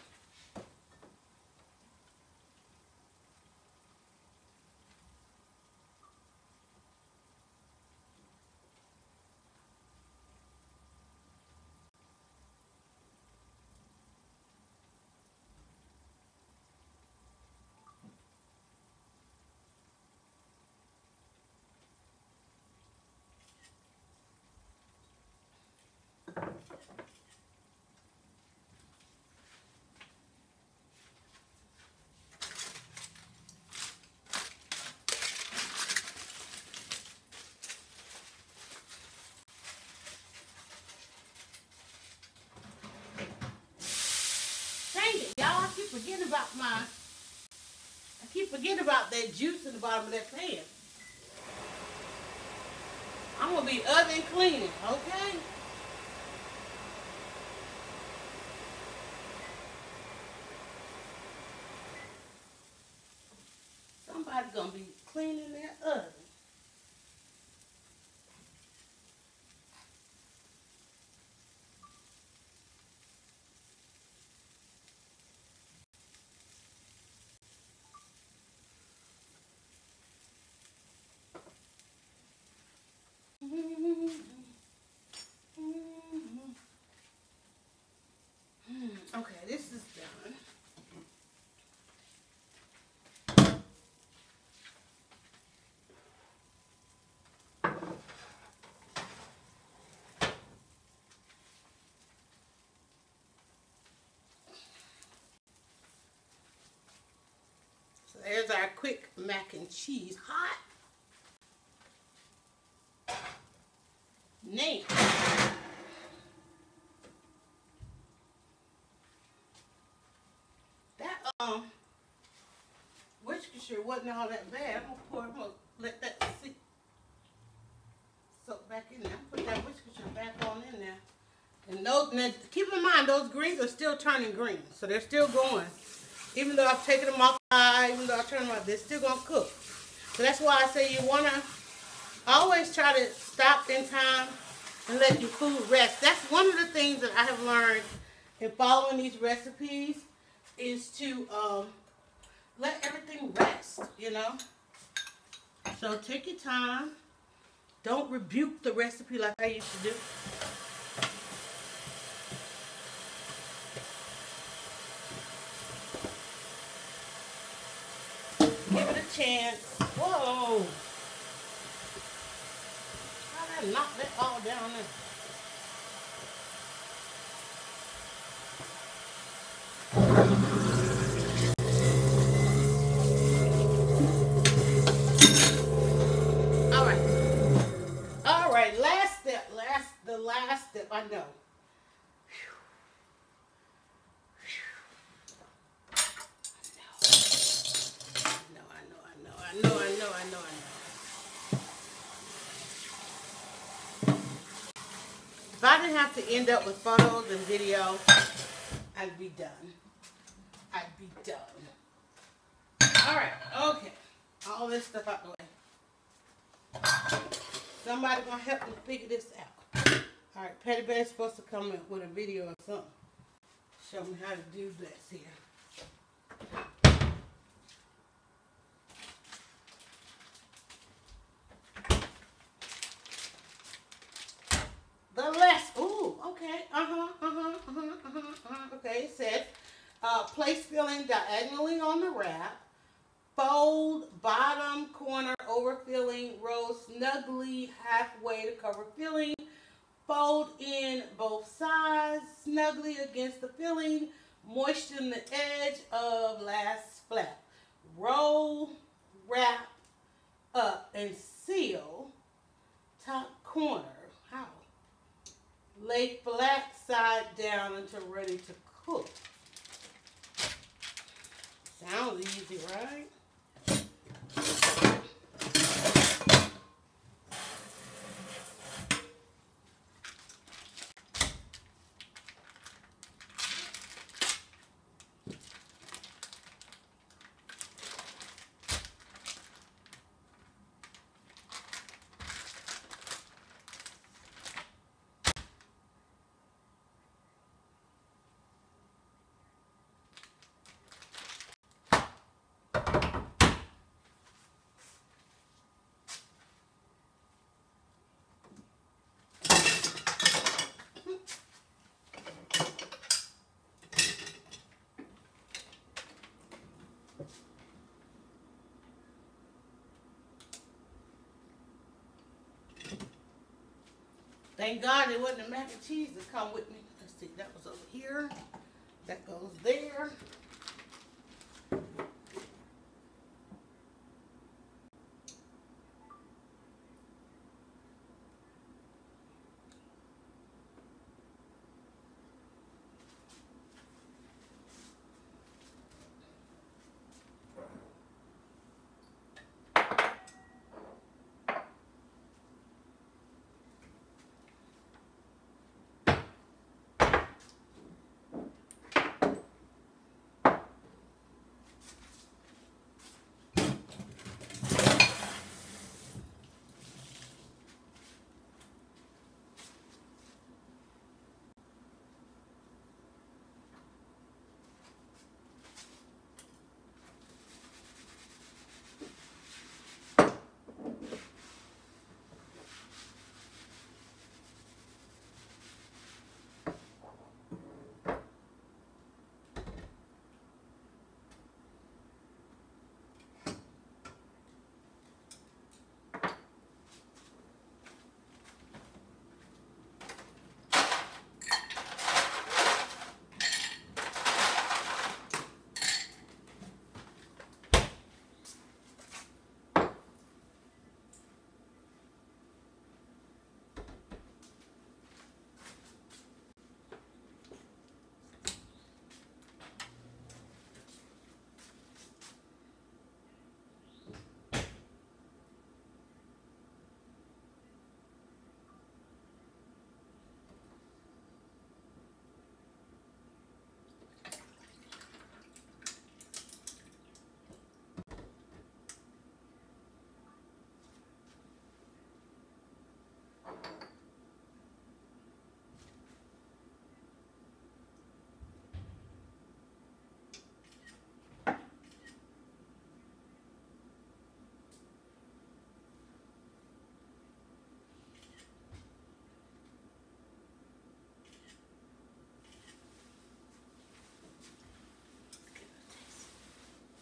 I keep forgetting about that juice in the bottom of that pan. I'm gonna be oven cleaning, okay? Somebody's gonna be cleaning that oven. Okay, this is done. So there's our quick mac and cheese. Hot. Now, that Worcestershire wasn't all that bad. I'm gonna let that soak back in there. Put that Worcestershire back on in there. And those, now, keep in mind, those greens are still turning green, so they're still going. Even though I've taken them off high, even though I turn them off, they're still gonna cook. So that's why I say you wanna always try to stop in time and let your food rest. That's one of the things that I have learned in following these recipes is to let everything rest, you know. So take your time. Don't rebuke the recipe like I used to do. Give it a chance. Whoa! How did I knock that all down there? All right, last step, the last step, I know. Whew. didn't have to end up with photos and video, I'd be done. I'd be done. Alright, okay. All this stuff out the way. Somebody gonna help me figure this out. Alright, Petty Bear's supposed to come in with a video or something. Show me how to do this here. The less, ooh, okay, okay, it says, place filling diagonally on the wrap, fold bottom corner over filling, roll snugly halfway to cover filling, fold in both sides snugly against the filling, moisten the edge of last flap, roll, wrap up and seal top corner. How? Lay flat side down until ready to cook. Sounds easy, right? Thank God it wasn't a mac and cheese that come with me. Let's see, that was over here. That goes there.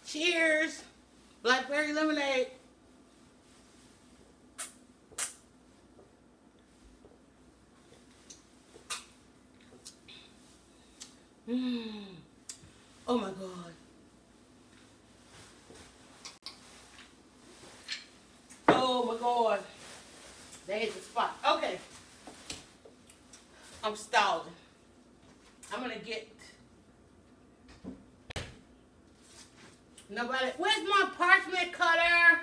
Cheers! Blackberry lemonade. Oh my God. Oh my God. There's the spot. Okay. I'm stalling. I'm gonna get nobody. Where's my parchment cutter?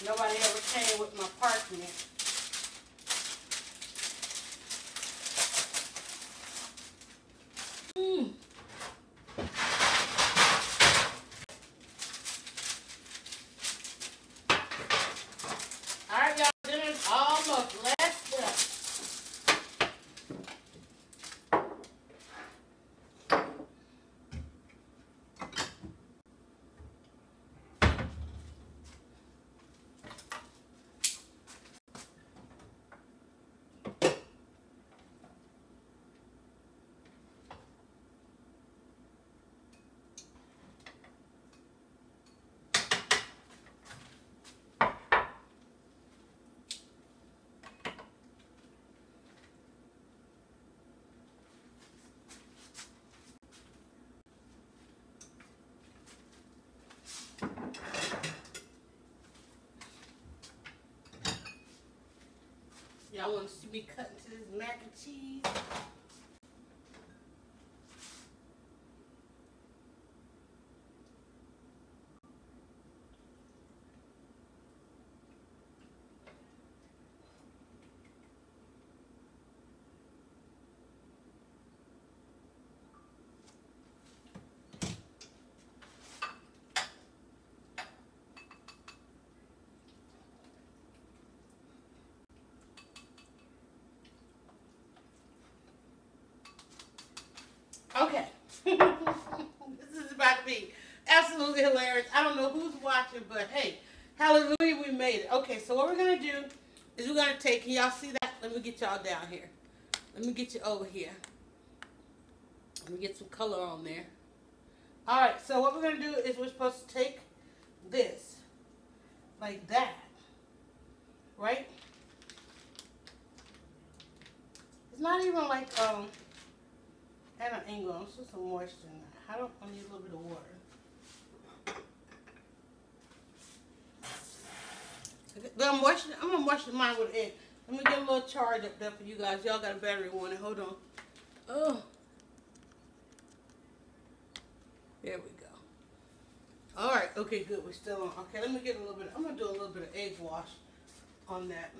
Nobody ever came with my parchment. Alright, y'all, dinner's almost last step. Y'all want to see me cut into this mac and cheese? Okay. This is about to be absolutely hilarious. I don't know who's watching, but hey, hallelujah, we made it. Okay, so what we're going to do is we're going to take, can y'all see that? Let me get y'all down here. Let me get you over here. Let me get some color on there. All right, so what we're going to do is we're supposed to take this like that, right? It's not even like, and an angle. I'm just some moisture in there. I need a little bit of water. I'm gonna moisten mine with egg. Let me get a little charge up there for you guys. Y'all got a battery on it. Hold on. Oh. There we go. Alright, okay, good. We're still on. Okay, let me get a little bit. I'm gonna do a little bit of egg wash on that.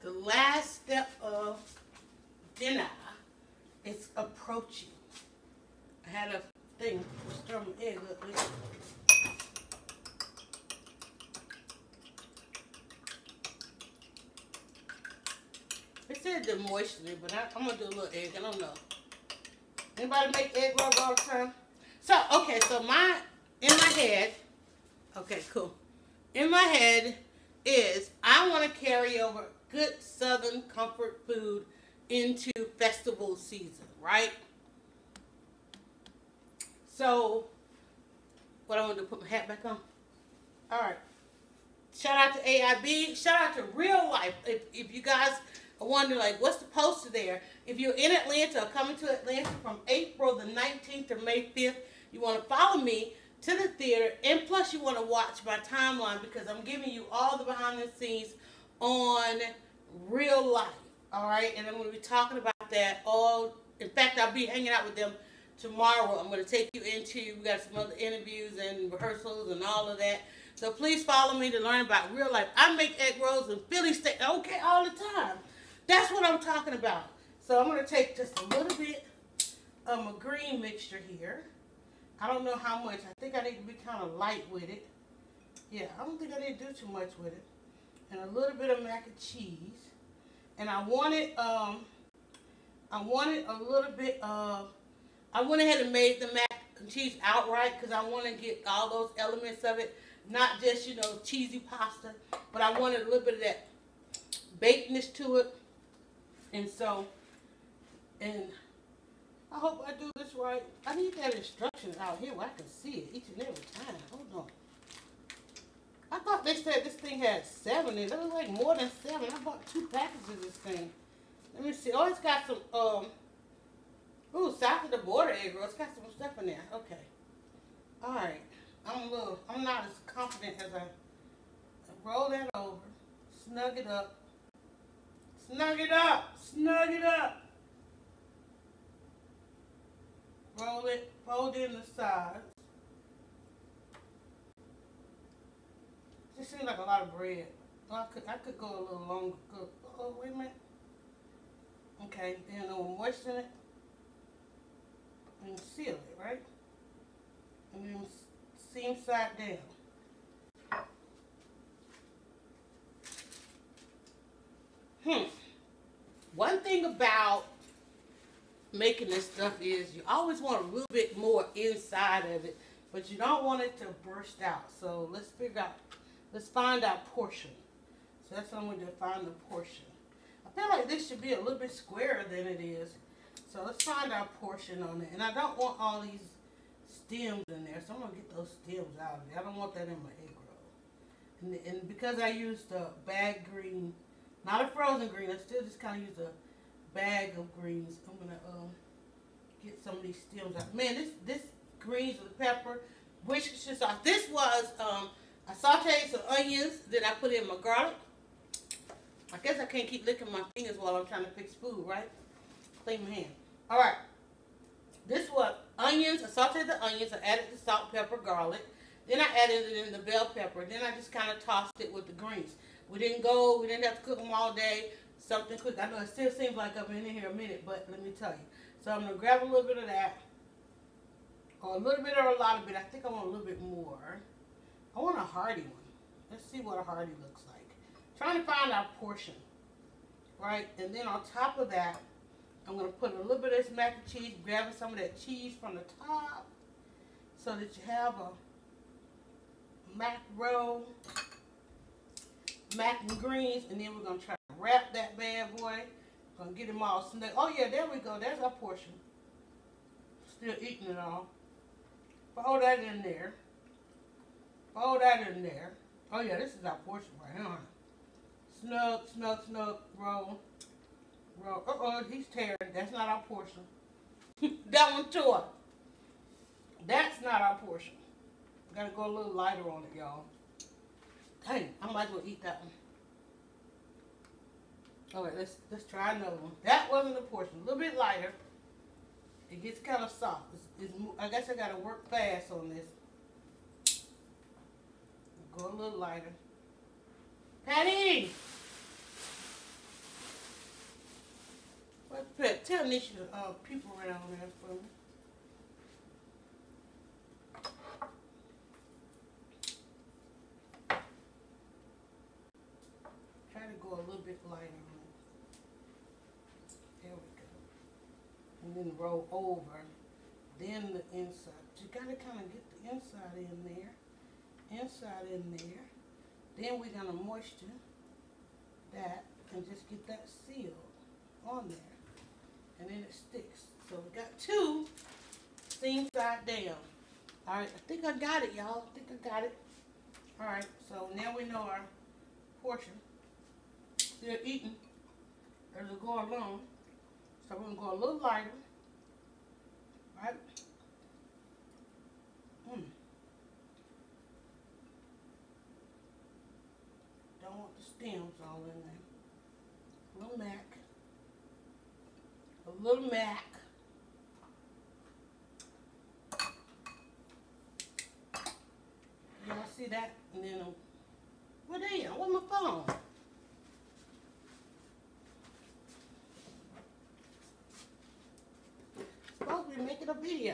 The last step of dinner is approaching. I had a thing to stir my egg up with. It said to moisten it, but I'm going to do a little egg. I don't know. Anybody make egg rolls all the time? So, okay, so in my head, okay, cool. In my head is I want to carry over good Southern comfort food into festival season, right? So, what I want to do, put my hat back on? All right. Shout out to AIB. Shout out to Real Life. If you guys are wondering, like, what's the poster there? If you're in Atlanta or coming to Atlanta from April the 19th or May 5th, you want to follow me to the theater, and plus you want to watch my timeline because I'm giving you all the behind the scenes on Real Life, all right? And I'm going to be talking about that all. In fact, I'll be hanging out with them tomorrow. I'm going to take you into, we got some other interviews and rehearsals and all of that. So please follow me to learn about Real Life. I make egg rolls and Philly steak, okay, all the time. That's what I'm talking about. So I'm going to take just a little bit of my green mixture here. I don't know how much. I think I need to be kind of light with it. Yeah, I don't think I need to do too much with it. And a little bit of mac and cheese. And I wanted a little bit of, I went ahead and made the mac and cheese outright because I want to get all those elements of it. Not just, you know, cheesy pasta, but I wanted a little bit of that bakedness to it. And so, and I hope I do this right. I need that instruction out here where I can see it each and every time. Hold on. I thought they said this thing had 7 in it. It was like more than 7. I bought 2 packages of this thing. Let me see. Oh, it's got some, ooh, south of the border egg roll. It's got some stuff in there. Okay. Alright. I'm not as confident as I roll that over. Snug it up. Snug it up. Snug it up. Roll it. Fold in the sides. This seems like a lot of bread. Oh, I could go a little longer. Oh, wait a minute. Okay, then I'll moisten it and seal it, right? And then seam side down. One thing about making this stuff is you always want a little bit more inside of it, but you don't want it to burst out. So let's find our portion. So that's what I'm going to do, find the portion. I feel like this should be a little bit squarer than it is. So let's find our portion on it. And I don't want all these stems in there, so I'm going to get those stems out of there. I don't want that in my egg roll. And because I used a bag green, not a frozen green, I still just kind of use a bag of greens. I'm going to get some of these stems out. Man, this greens with the pepper, Worcestershire sauce. This was, I sauteed some onions, then I put in my garlic. I guess I can't keep licking my fingers while I'm trying to fix food, right? Clean my hand. All right. This was onions. I sauteed the onions. I added the salt, pepper, garlic. Then I added it in the bell pepper. Then I just kind of tossed it with the greens. We didn't have to cook them all day. Something quick. I know it still seems like I've been in here a minute, but let me tell you. So I'm going to grab a little bit of that. Or a little bit or a lot of it. I think I want a little bit more. I want a hearty one. Let's see what a hearty looks like. Trying to find our portion, right? And then on top of that, I'm going to put a little bit of this mac and cheese, grabbing some of that cheese from the top so that you have a mac roll, mac and greens, and then we're going to try to wrap that bad boy. Going to get them all snug. Oh, yeah, there we go. There's our portion. Still eating it all. Fold that in there. Fold that in there. Oh, yeah, this is our portion right here. Snug, snug, snug, roll, roll. Uh-oh, he's tearing. That's not our portion. That one tore. That's not our portion. Gotta go a little lighter on it, y'all. Dang, I might as well eat that one. Alright, let's try another one. That wasn't the portion. A little bit lighter. It gets kind of soft. I guess I gotta work fast on this. Go a little lighter. Patty! Tell Nisha to people around there for me. Try to go a little bit lighter on it. There we go. And then roll over. Then the inside. You gotta kind of get the inside in there. Inside in there. Then we're gonna moisture that and just get that sealed on there. And then it sticks. So we got 2 seam side down. Alright, I think I got it, y'all. I think I got it. Alright, so now we know our portion. Still eating as we go along. So we're gonna go a little lighter. Right? Don't want the stems all in there. A little mac. A little mac. Y'all see that? And then, what are you? Where's my phone? Supposed to be making a video.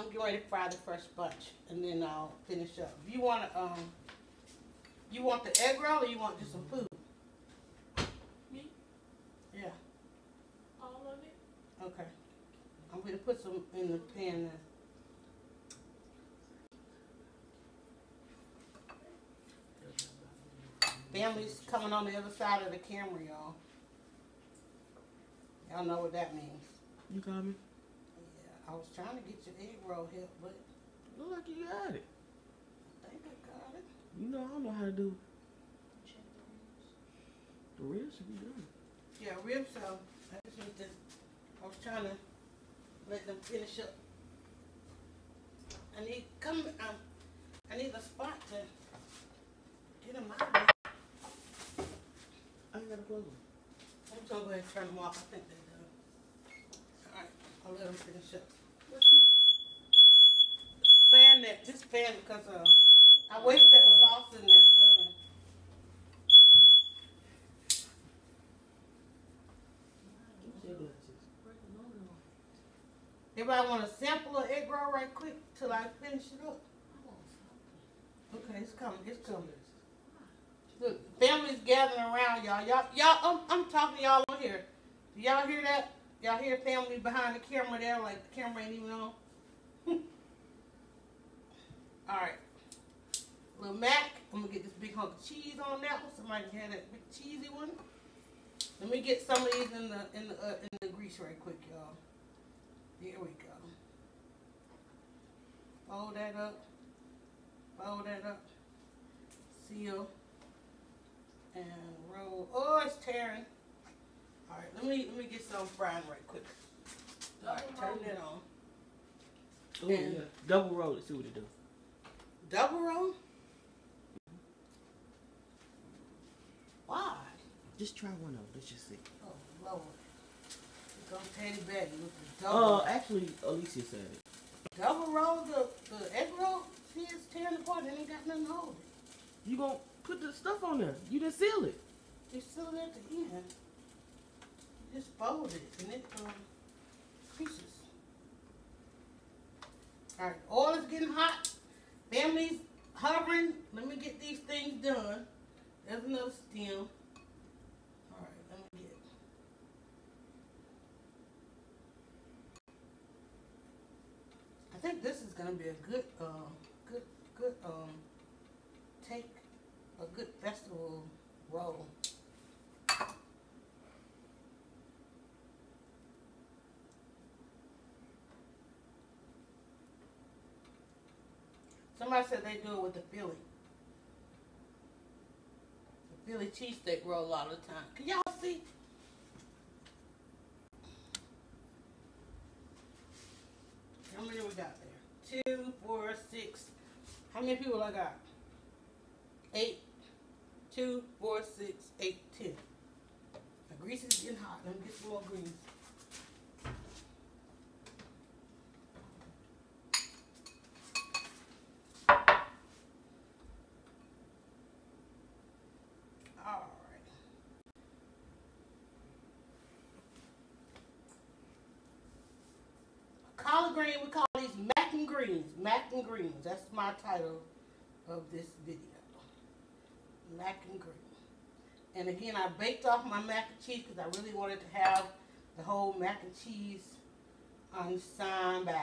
I'm getting ready to fry the first bunch, and then I'll finish up. If you want to, you want the egg roll, or you want just some food? Me? Yeah. All of it? Okay. I'm gonna put some in the pan now. Family's coming on the other side of the camera, y'all. Y'all know what that means. You got me? Yeah, I was trying to get your egg roll help, but Look like you got it. I think I got it. You know, I don't know how to do. The ribs should be done. Yeah, ribs. So I just need to. I was trying to let them finish up. I need I need a spot to get them out of there. I ain't gotta close them. I'm just gonna go ahead and turn them off. I think they're done. All right, I'll let them finish up. Fan that, just fan because I waste that sauce in there oven. Everybody want a sample of egg roll right quick till I finish it up? Okay, it's coming, it's coming. Look, family's gathering around y'all. I'm talking to y'all on here. Do y'all hear that? Y'all hear family behind the camera there, like the camera ain't even on? Alright. Little Mac, I'm gonna get this big hunk of cheese on that one. Somebody can have that big cheesy one. Let me get some of these in the grease right quick, y'all. Here we go. Fold that up. Fold that up. Seal. And roll. Oh, it's tearing. Alright, let me get some frying right quick. Alright, turn that on. Oh, yeah. Double roll it, see what it do. Double roll? Why? Just try one of them, let's just see. Oh, Lord. It's gonna Teddy Betty with the double. Actually, Alicia said it. Double roll the egg roll? See, it's tearing apart and ain't got nothing to hold it. You gonna put the stuff on there. You didn't seal it. It's still at the end. You just fold it and it creases. Alright, oil is getting hot. Family's hovering. Let me get these things done. There's another stem. Alright, let me get. I think this is gonna be a good take a good festival roll. Somebody said they do it with the Philly. The Philly cheesesteak roll a lot of the time. Can y'all see? How many we got there? 2, 4, 6. How many people I got? 8. 2, 4, 6, 8, 10. The grease is getting hot. Let me get some more grease. Collard green, we call these mac and greens. Mac and greens. That's my title of this video. Mac and greens. And again, I baked off my mac and cheese because I really wanted to have the whole mac and cheese ensemble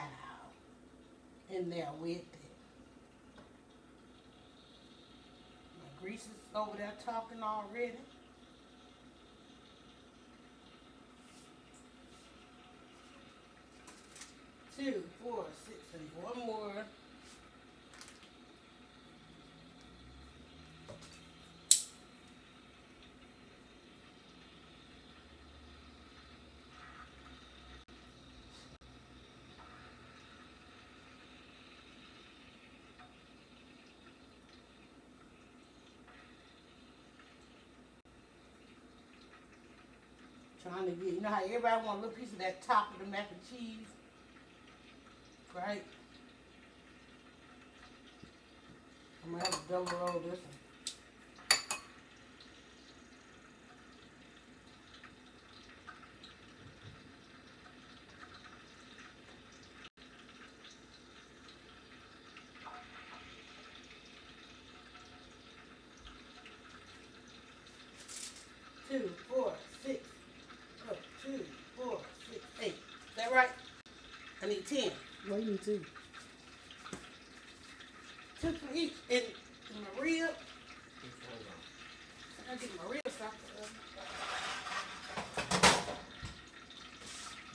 in there with it. My grease is over there talking already. Two, 4, 6, and one more. Trying to get, you know how everybody want a little piece of that top of the mac and cheese? Right? I'm gonna have to double roll this one. I need 10. Why you need 2? 2 for each. And my rib. I get my ribs off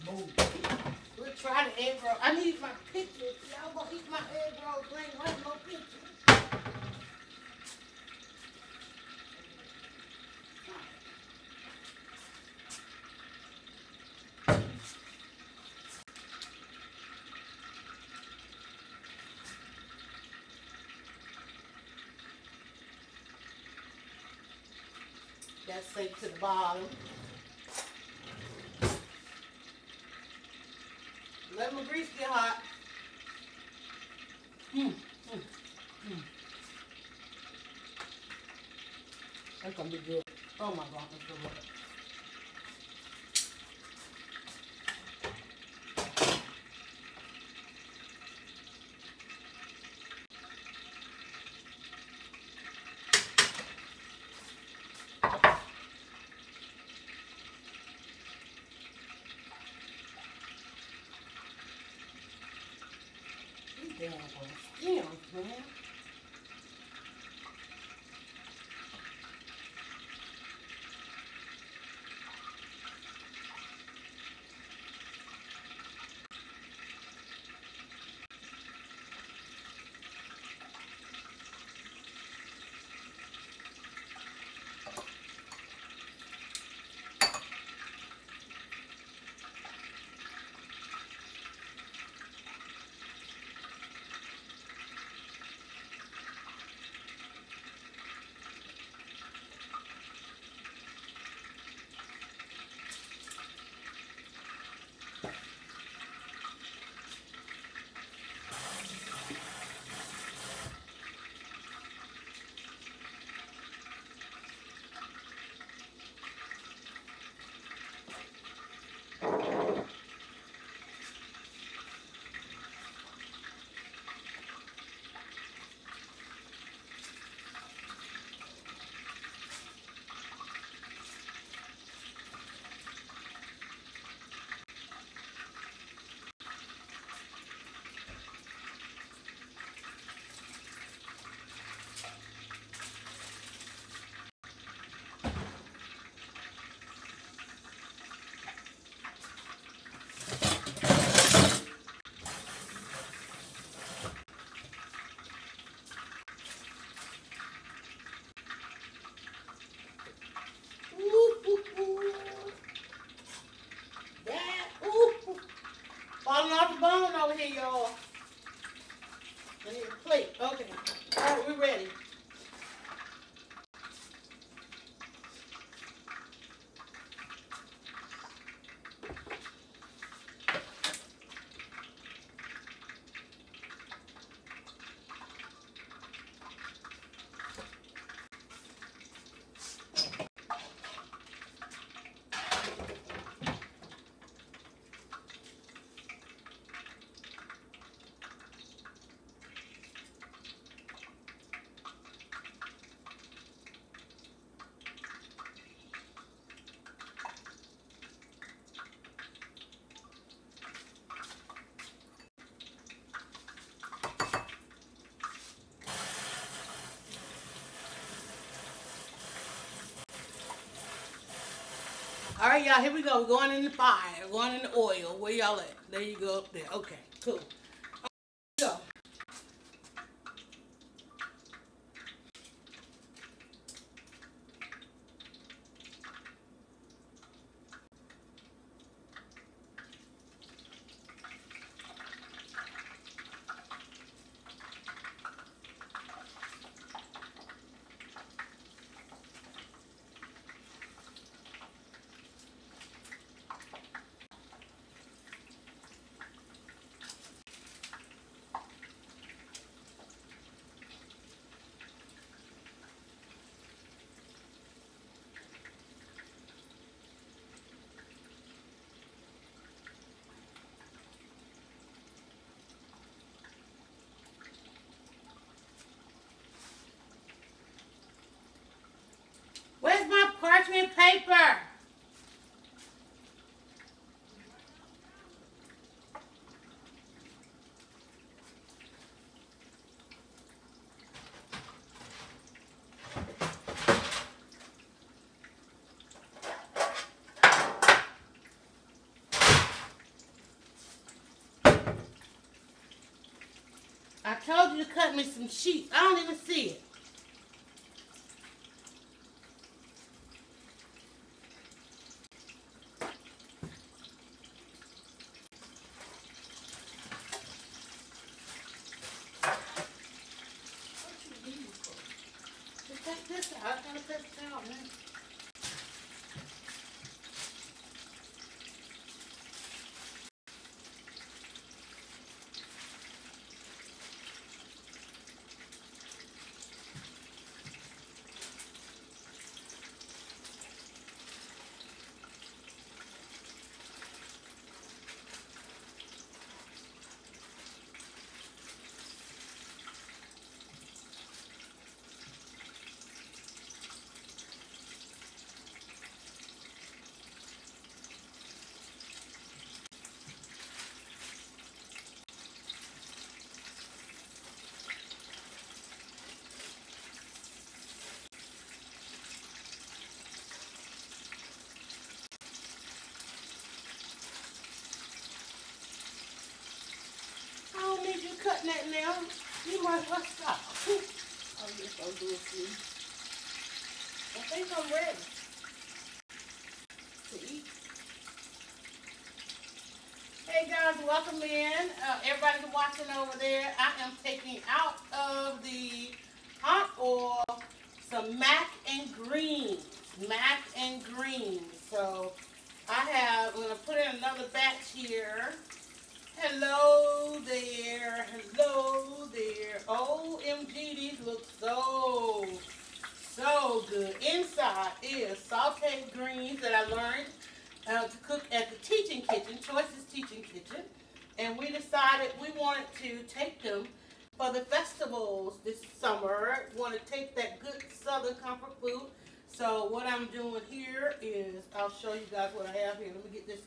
the oven. We'll try the egg roll. I need my pictures. Y'all gonna eat my egg rolls. There ain't no pictures. That sink to the bottom. Let my grease get hot. That's gonna be good. Oh my God, that's so good. These damn skills, man. Falling off the bone over here, y'all. I need a plate. Okay. All right, we're ready. All right, y'all, here we go. We're going in the fire. We're going in the oil. Where y'all at? There you go, up there. Okay, cool. Go. Where's my parchment paper? told you to cut me some sheets. I don't even see it. Take this out. I gotta take this out, man. You cutting that now? You might as well stop. I'm just gonna do it for you. I think I'm ready to eat. Hey guys, welcome in. Everybody watching over there. I am taking out of the hot oil some mac and greens. Mac and greens. So I'm gonna put in another batch here. Hello there, hello there. OMG, these look so good. Inside is sauteed greens that I learned to cook at the Teaching Kitchen, Choices Teaching Kitchen. And we decided we wanted to take them for the festivals this summer. We want to take that good Southern comfort food. So what I'm doing here is, I'll show you guys what I have here. Let me get this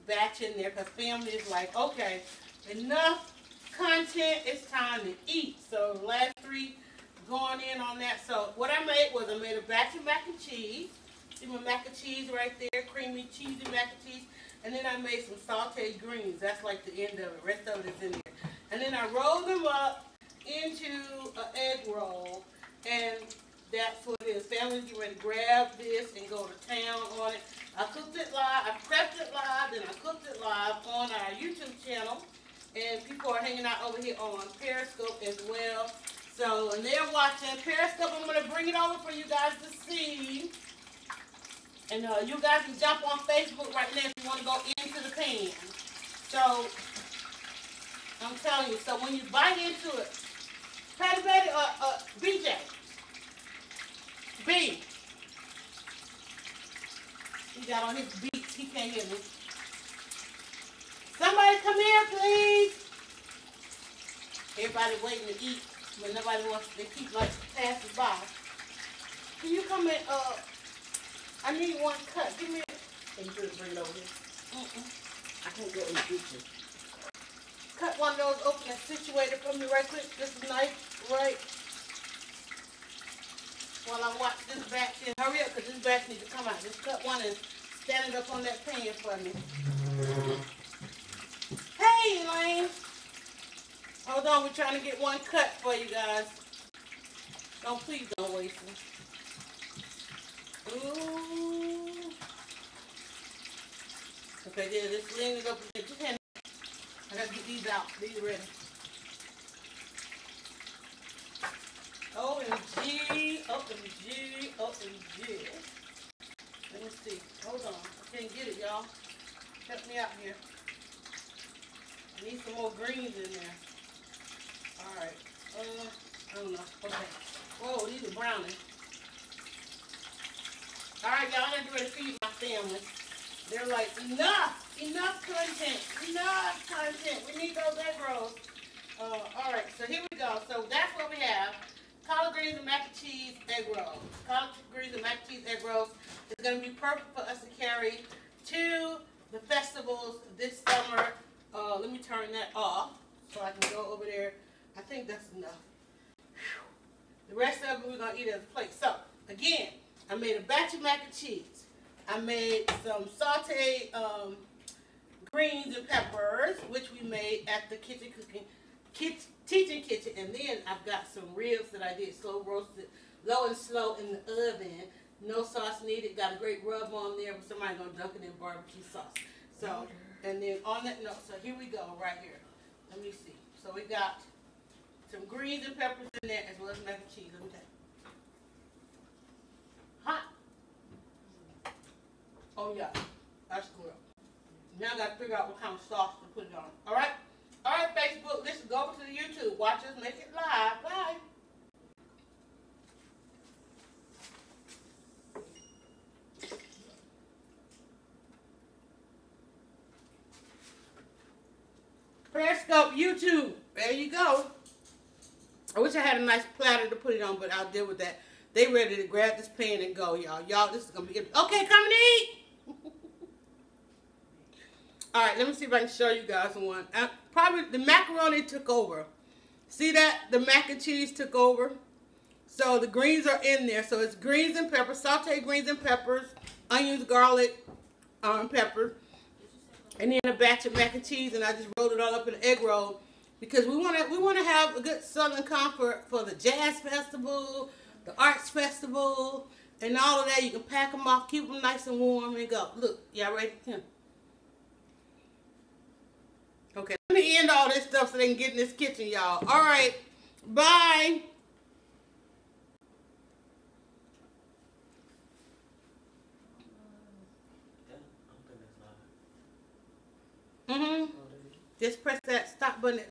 batch in there because family is like, okay, enough content, it's time to eat. So last 3 going in on that. So what I made was I made a batch of mac and cheese. See my mac and cheese right there, creamy cheesy mac and cheese. And then I made some sauteed greens. That's like the end of it. The rest of it is in there. And then I rolled them up into an egg roll. And that's what it is. Families, you ready to grab this and go to town on it. I cooked it live, I prepped it live, then I cooked it live on our YouTube channel. And people are hanging out over here on Periscope as well. So, and they're watching Periscope. I'm going to bring it over for you guys to see. And you guys can jump on Facebook right now if you want to go into the pan. So, I'm telling you, so when you bite into it, Patty Betty, BJ, B. He got on his beats. He can't hear me. Somebody come here, please. Everybody waiting to eat, but nobody wants to. They keep like passing by. Can you come in? I need one cut. Give me a... Can you bring it over here? I can't go in the kitchen. Cut one of those open and situated for me right quick. This knife, right? While I watch this batch in. Hurry up, because this batch needs to come out. Just cut one and stand it up on that pan for me. Hey, Elaine. Hold on, we're trying to get one cut for you guys. Please don't waste them. Ooh. Okay, there, just lean it up. Just hand it. I gotta get these out. These are ready. OMG, OMG, OMG. Let me see. Hold on. I can't get it, y'all. Help me out here. I need some more greens in there. Alright. I don't know. Okay. Whoa, these are browning. Alright, y'all. I'm ready to feed my family. They're like, enough content. Enough content. We need those egg rolls. Alright, so here we go. So that's what we have. Collard greens and mac and cheese egg rolls. Collard greens and mac and cheese egg rolls is going to be perfect for us to carry to the festivals this summer. Let me turn that off so I can go over there. I think that's enough. Whew. The rest of it we're going to eat as a plate. So, again, I made a batch of mac and cheese. I made some sauteed greens and peppers, which we made at the Kitchen Cooking teaching kitchen, and then I've got some ribs that I did slow roasted, low and slow in the oven. No sauce needed. Got a great rub on there, but somebody gonna dunk it in barbecue sauce. So, and then on that note, so here we go right here. Let me see. So we got some greens and peppers in there as well as mac and cheese. Let me tell you. Hot. Oh yeah, that's good. Now I gotta figure out what kind of sauce to put it on. All right, Facebook. Listen, go over to the YouTube. Watch us make it live. Bye. Periscope, YouTube. There you go. I wish I had a nice platter to put it on, but I'll deal with that. They ready to grab this pan and go, y'all. Y'all, this is going to be... Okay, come and eat! All right, let me see if I can show you guys one. Probably the macaroni took over. See that? The mac and cheese took over. So the greens are in there. So it's greens and peppers, sauteed greens and peppers, onions, garlic, peppers. And then a batch of mac and cheese, and I just rolled it all up in an egg roll because we want to have a good Southern comfort for the jazz festival, the arts festival, and all of that. You can pack them off, keep them nice and warm, and go. Look, y'all ready? Yeah. Okay, let me end all this stuff so they can get in this kitchen, y'all. All right, bye. Just press that stop button.